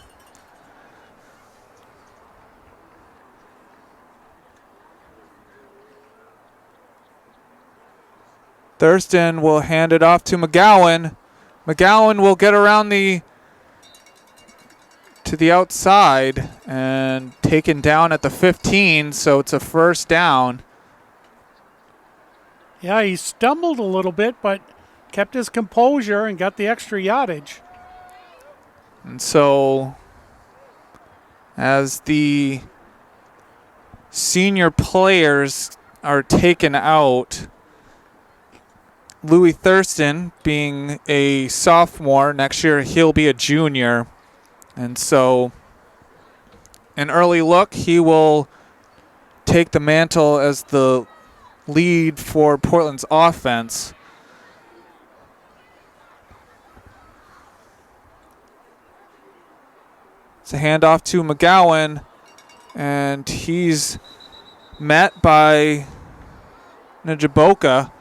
Thurston will hand it off to McGowan. McGowan will get around to the outside and taken down at the 15, so it's a first down. Yeah, he stumbled a little bit, but kept his composure and got the extra yardage. And so as the senior players are taken out, Louis Thurston being a sophomore, next year he'll be a junior. And so an early look, he will take the mantle as the lead for Portland's offense. It's a handoff to McGowan, and he's met by Njaboka.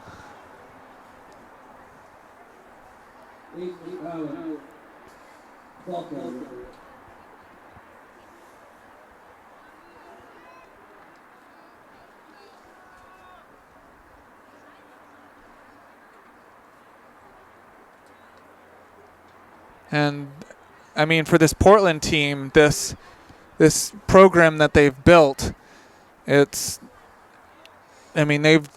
And I mean, for this Portland team, this program that they've built, it's, I mean, they've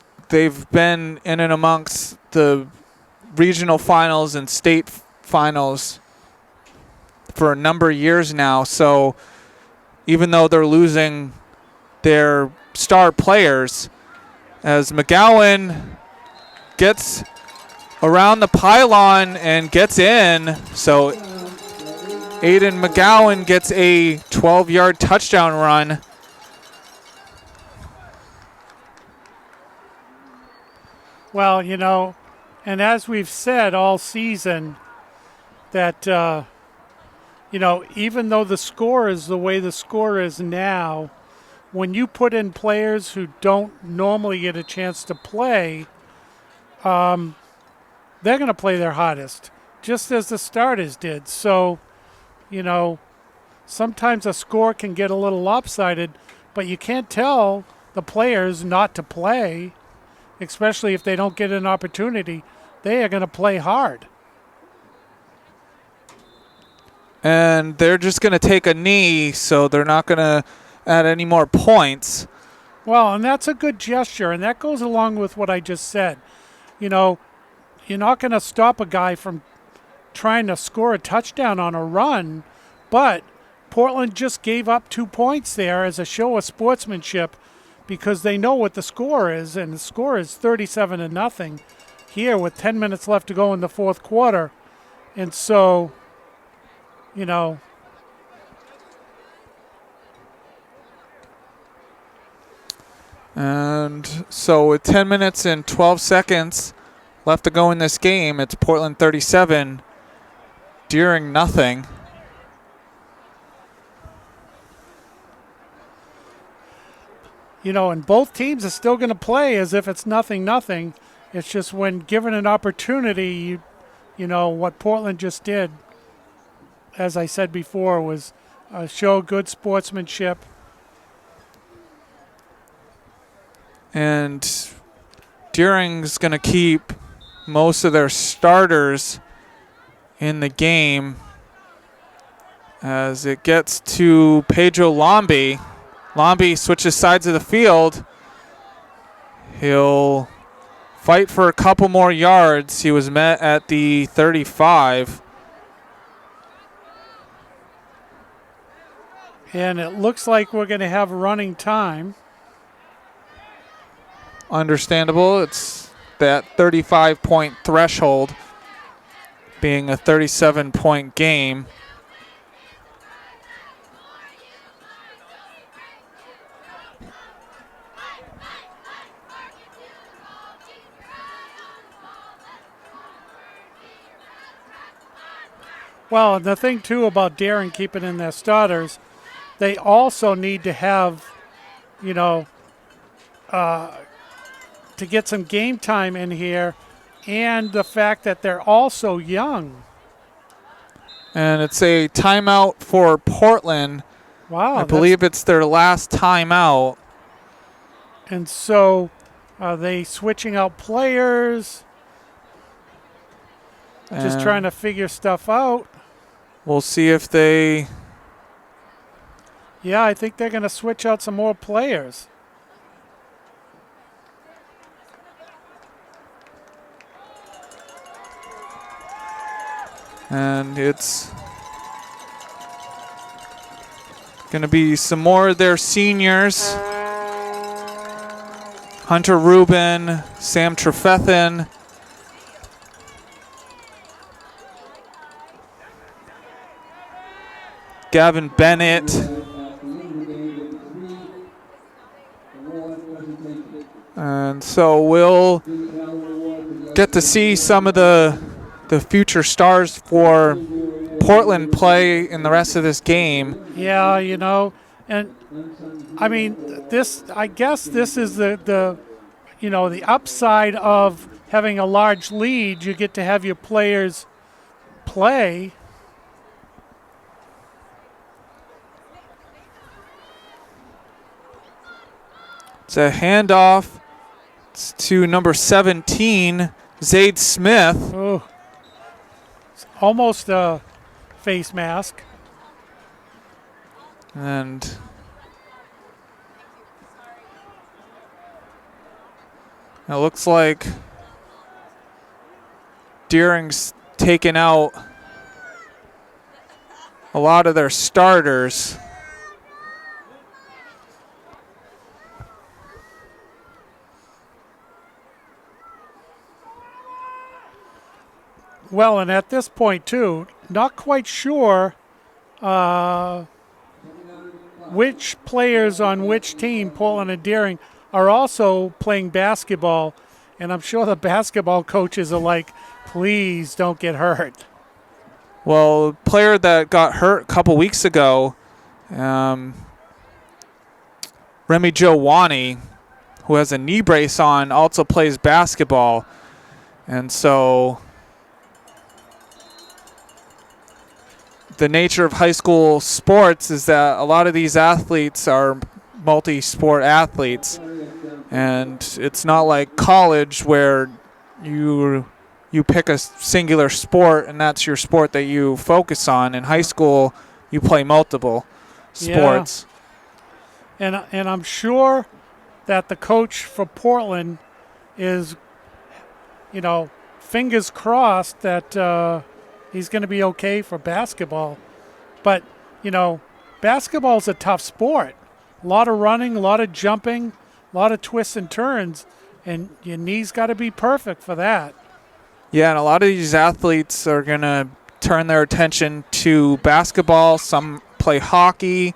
been in and amongst the regional finals and state finals for a number of years now. So even though they're losing their star players, as McGowan gets around the pylon and gets in, so Aiden McGowan gets a 12-yard touchdown run. Well, and as we've said all season, that, even though the score is the way the score is now, when you put in players who don't normally get a chance to play, they're going to play their hardest, just as the starters did. So, sometimes a score can get a little lopsided, but you can't tell the players not to play, especially if they don't get an opportunity. They are going to play hard. And they're just going to take a knee, so they're not going to add any more points. Well, and that's a good gesture, and that goes along with what I just said. You're not going to stop a guy from trying to score a touchdown on a run, but Portland just gave up 2 points there as a show of sportsmanship because they know what the score is, and the score is 37-0 here with 10 minutes left to go in the fourth quarter. And so, And so with 10 minutes and 12 seconds left to go in this game, it's Portland 37, Deering nothing. And both teams are still going to play as if it's 0-0. It's just when given an opportunity, what Portland just did, as I said before, was show good sportsmanship. And Deering's going to keep most of their starters in the game as it gets to Pedro Lombi. Lombi switches sides of the field. He'll fight for a couple more yards. He was met at the 35. And it looks like we're going to have running time. Understandable. It's that 35-point threshold, being a 37-point game. Well, the thing, too, about Deering keeping in their starters, they also need to have, to get some game time in here, and the fact that they're also young. And it's a timeout for Portland. Wow. I believe it's their last timeout. And so are they switching out players? Just trying to figure stuff out. We'll see if they... Yeah, I think they're going to switch out some more players. And it's going to be some more of their seniors. Hunter Rubin, Sam Trefethan, Gavin Bennett. And so we'll get to see some of the future stars for Portland play in the rest of this game. Yeah, and I mean, I guess this is the upside of having a large lead. You get to have your players play. It's a handoff. It's to number 17, Zade Smith. Oh, it's almost a face mask. And it looks like Deering's taken out a lot of their starters. Well, and at this point, too, not quite sure which players on which team, Portland and Deering, are also playing basketball. And I'm sure the basketball coaches are like, please don't get hurt. Well, a player that got hurt a couple weeks ago, Remy Jowani, who has a knee brace on, also plays basketball. And so the nature of high school sports is that a lot of these athletes are multi-sport athletes. And it's not like college where you pick a singular sport and that's your sport that you focus on. In high school, you play multiple sports. Yeah. And I'm sure that the coach for Portland is, fingers crossed that he's going to be okay for basketball. But, basketball's a tough sport. A lot of running, a lot of jumping, a lot of twists and turns, and your knee's got to be perfect for that. Yeah, and a lot of these athletes are going to turn their attention to basketball. Some play hockey.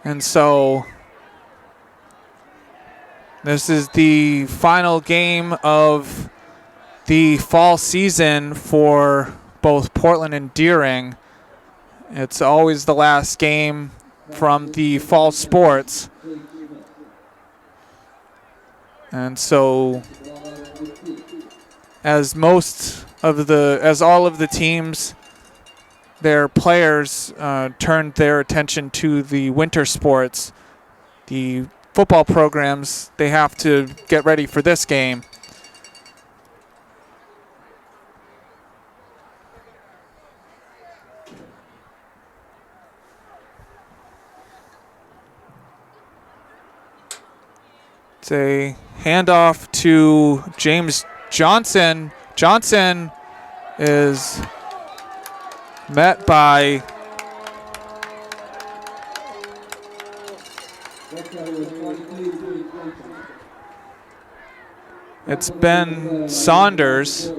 And so this is the final game of the fall season for both Portland and Deering. It's always the last game from the fall sports. And so as all of the teams, their players turned their attention to the winter sports, the football programs, they have to get ready for this game. It's a handoff to James Johnson. Johnson is met by it's Ben Saunders.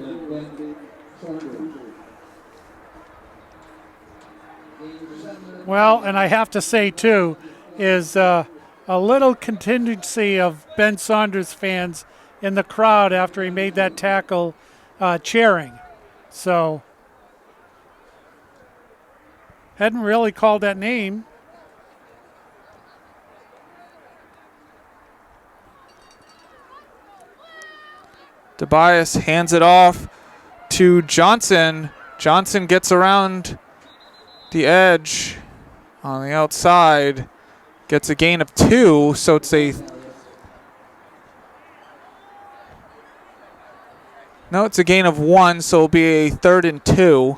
Well, and I have to say, too, is a little contingency of Ben Saunders fans in the crowd after he made that tackle cheering. So, hadn't really called that name. Tobias hands it off to Johnson. Johnson gets around the edge on the outside, gets a gain of 2, so it's a gain of 1, so it'll be a 3rd and 2.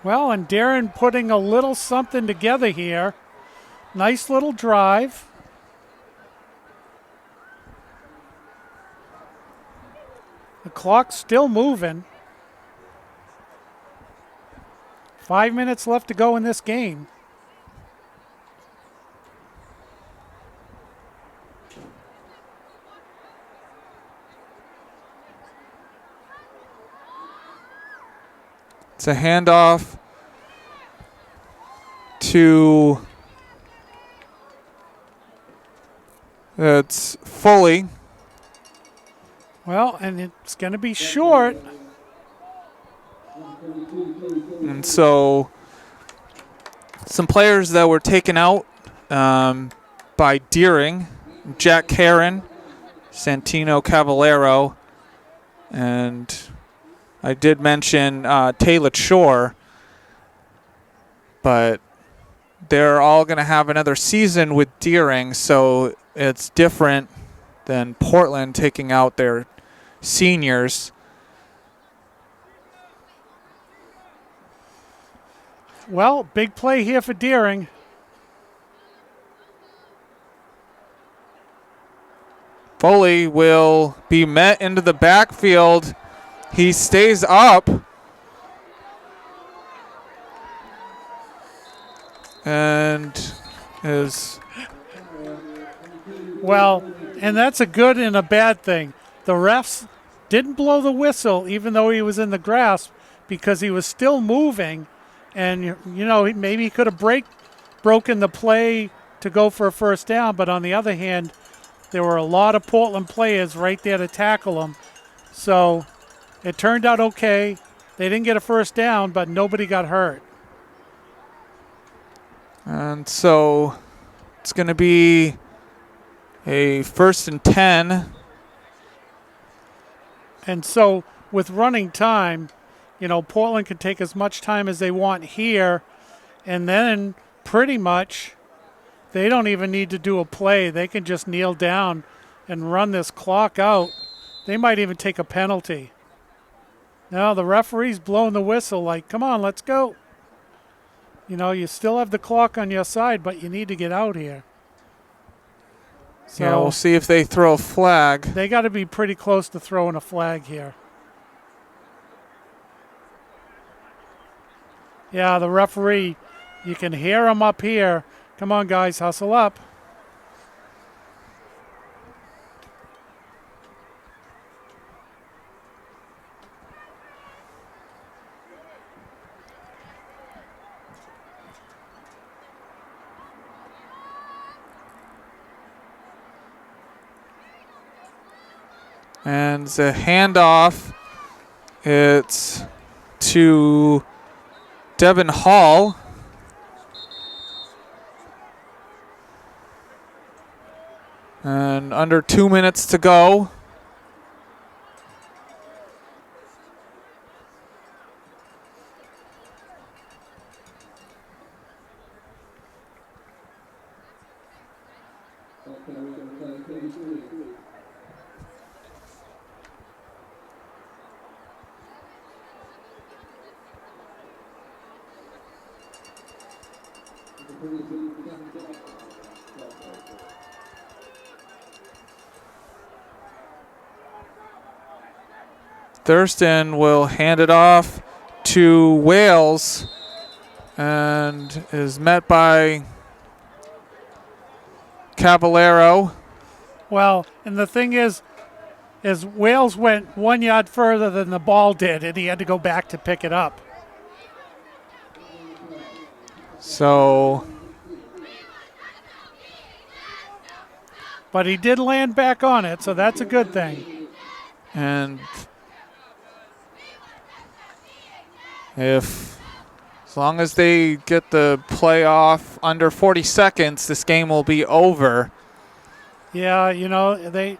Well, and Darren putting a little something together here. Nice little drive. The clock's still moving. 5 minutes left to go in this game. It's a handoff to it's Foley. Well, and it's going to be short. And so some players that were taken out by Deering, Jack Caron, Santino Cavallero, and I did mention Taylor Shore, but they're all going to have another season with Deering, so it's different than Portland taking out their seniors. Well, big play here for Deering. Foley will be met into the backfield. He stays up. And is... Well, and that's a good and a bad thing. The refs didn't blow the whistle even though he was in the grasp because he was still moving. And, you know, maybe he could have broken the play to go for a first down. But on the other hand, there were a lot of Portland players right there to tackle him. So it turned out okay. They didn't get a first down, but nobody got hurt. And so it's going to be a 1st and 10. And so with running time, Portland can take as much time as they want here, and then pretty much they don't even need to do a play. They can just kneel down and run this clock out. They might even take a penalty. Now the referee's blowing the whistle like, come on, let's go. You still have the clock on your side, but you need to get out here. So yeah, we'll see if they throw a flag. They got to be pretty close to throwing a flag here. Yeah, the referee, you can hear him up here. Come on, guys, hustle up. And the handoff, it's to Devin Hall. And under 2 minutes to go. Thurston will hand it off to Wales and is met by Cavallero. Well, and the thing is Wales went 1 yard further than the ball did, and he had to go back to pick it up. So, but he did land back on it, so that's a good thing. And as long as they get the play off under 40 seconds, this game will be over. Yeah, they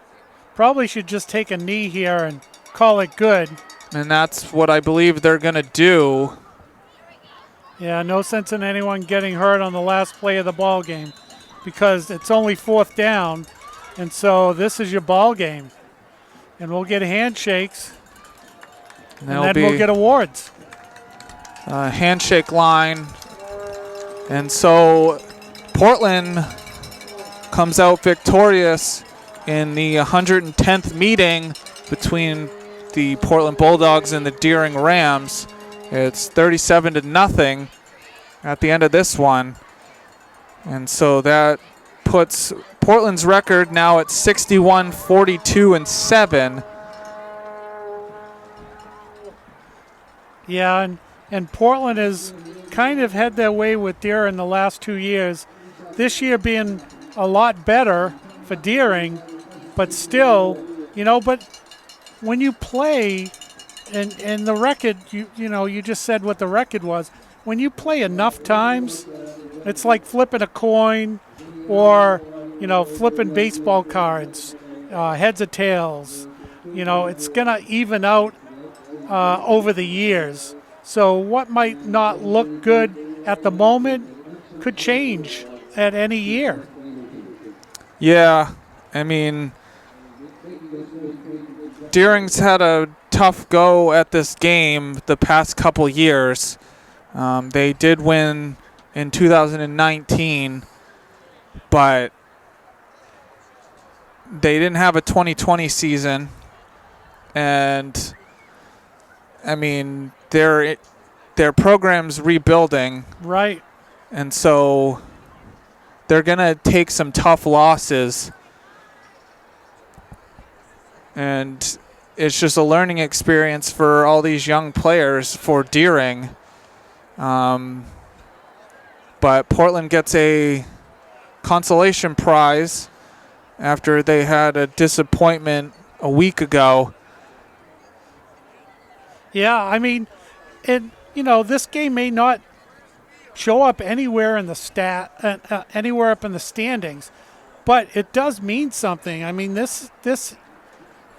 probably should just take a knee here and call it good. And that's what I believe they're going to do. Yeah, no sense in anyone getting hurt on the last play of the ball game because it's only 4th down, and so this is your ball game. And we'll get handshakes, and then we'll get awards. Handshake line. And so Portland comes out victorious in the 110th meeting between the Portland Bulldogs and the Deering Rams. It's 37-0 at the end of this one. And so that puts Portland's record now at 61-42-7. Yeah, and Portland has kind of had their way with Deering the last 2 years. This year being a lot better for Deering, but still, but when you play, and the record, you just said what the record was. When you play enough times, it's like flipping a coin or, flipping baseball cards, heads or tails. It's going to even out over the years. So what might not look good at the moment could change at any year. Yeah, I mean, Deering's had a tough go at this game the past couple years. They did win in 2019, but they didn't have a 2020 season. And, I mean, their program's rebuilding. Right. And so they're going to take some tough losses. And it's just a learning experience for all these young players for Deering. But Portland gets a consolation prize after they had a disappointment a week ago. Yeah, I mean, this game may not show up anywhere in the anywhere up in the standings, but it does mean something. I mean, this,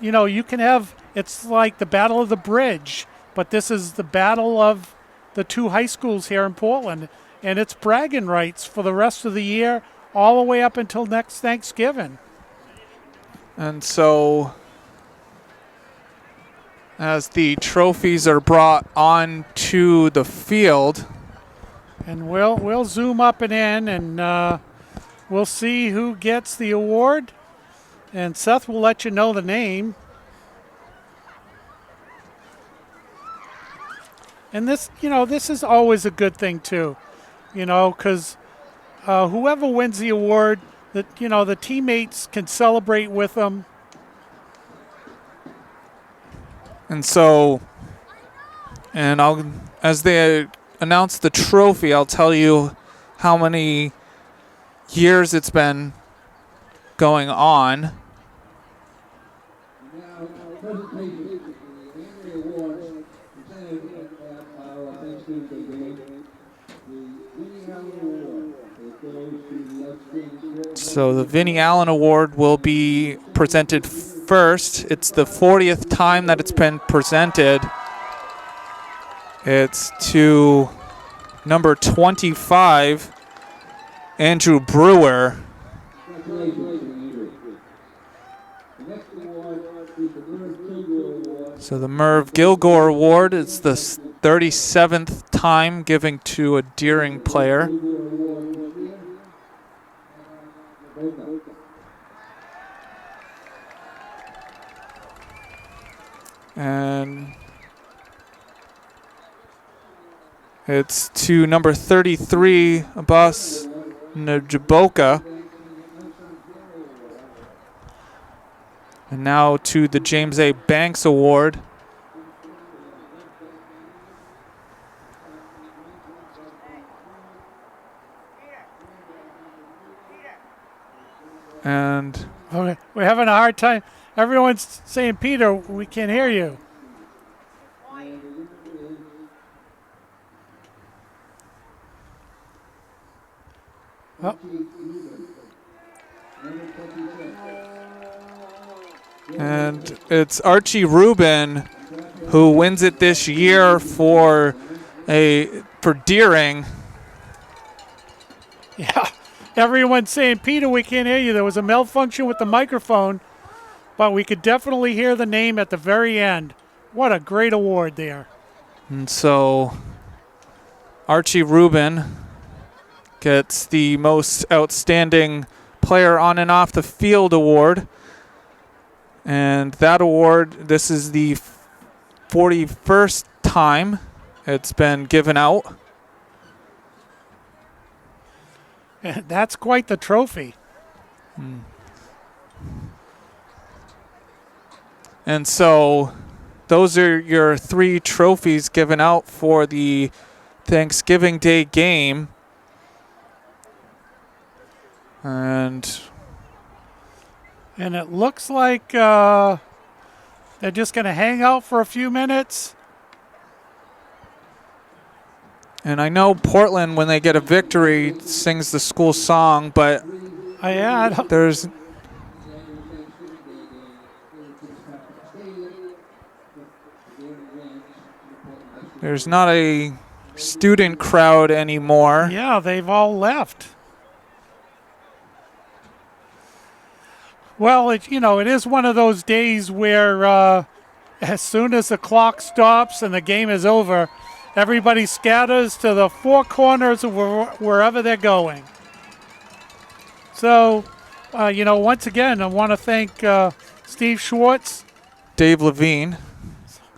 you can have, it's like the Battle of the Bridge, but this is the battle of the two high schools here in Portland, and it's bragging rights for the rest of the year, all the way up until next Thanksgiving. And so, as the trophies are brought onto the field, and we'll zoom up and in, and we'll see who gets the award. And Seth will let you know the name. And this is always a good thing too, because whoever wins the award, the teammates can celebrate with them. and so, as they announce the trophy, I'll tell you how many years it's been going on. So the Vinnie Allen Award will be presented first. It's the 40th time that it's been presented. It's to number 25, Andrew Brewer. So the Merv Gilgore Award is the 37th time giving to a Deering player. And it's to number 33, Abbas Njaboka. And now to the James A. Banks Award. And Okay, we're having a hard time. Everyone's saying, Peter, we can't hear you. Oh. And it's Archie Rubin who wins it this year for Deering. Yeah, everyone's saying, Peter, we can't hear you. There was a malfunction with the microphone, but we could definitely hear the name at the very end. What a great award there. And so Archie Rubin gets the most outstanding player on and off the field award. And that award, this is the 41st time it's been given out. That's quite the trophy. And so those are your 3 trophies given out for the Thanksgiving Day game. And it looks like they're just going to hang out for a few minutes. And I know Portland, when they get a victory, sings the school song, but there's not a student crowd anymore. Yeah, they've all left. Well, it is one of those days where as soon as the clock stops and the game is over, everybody scatters to the 4 corners of wherever they're going. So, once again, I want to thank Steve Schwartz, Dave Levine,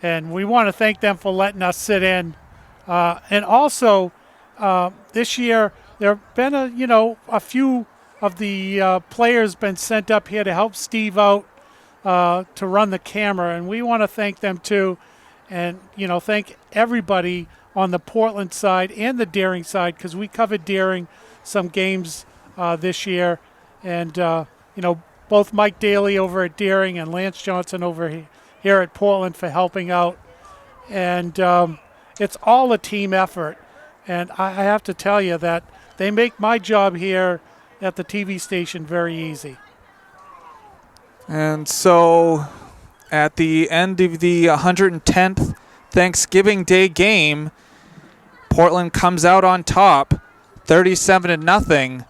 and we want to thank them for letting us sit in. And also, this year there have been a few of the players been sent up here to help Steve out to run the camera, and we want to thank them too, and thank everybody on the Portland side and the Deering side, because we covered Deering some games this year, and both Mike Daly over at Deering and Lance Johnson over here at Portland for helping out. And it's all a team effort. And I have to tell you that they make my job here at the TV station very easy. And so at the end of the 110th Thanksgiving Day game, Portland comes out on top, 37-0.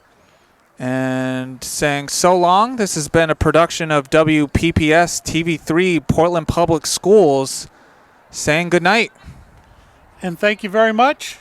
And saying so long. This has been a production of WPPS TV3 Portland Public Schools, saying good night. And thank you very much.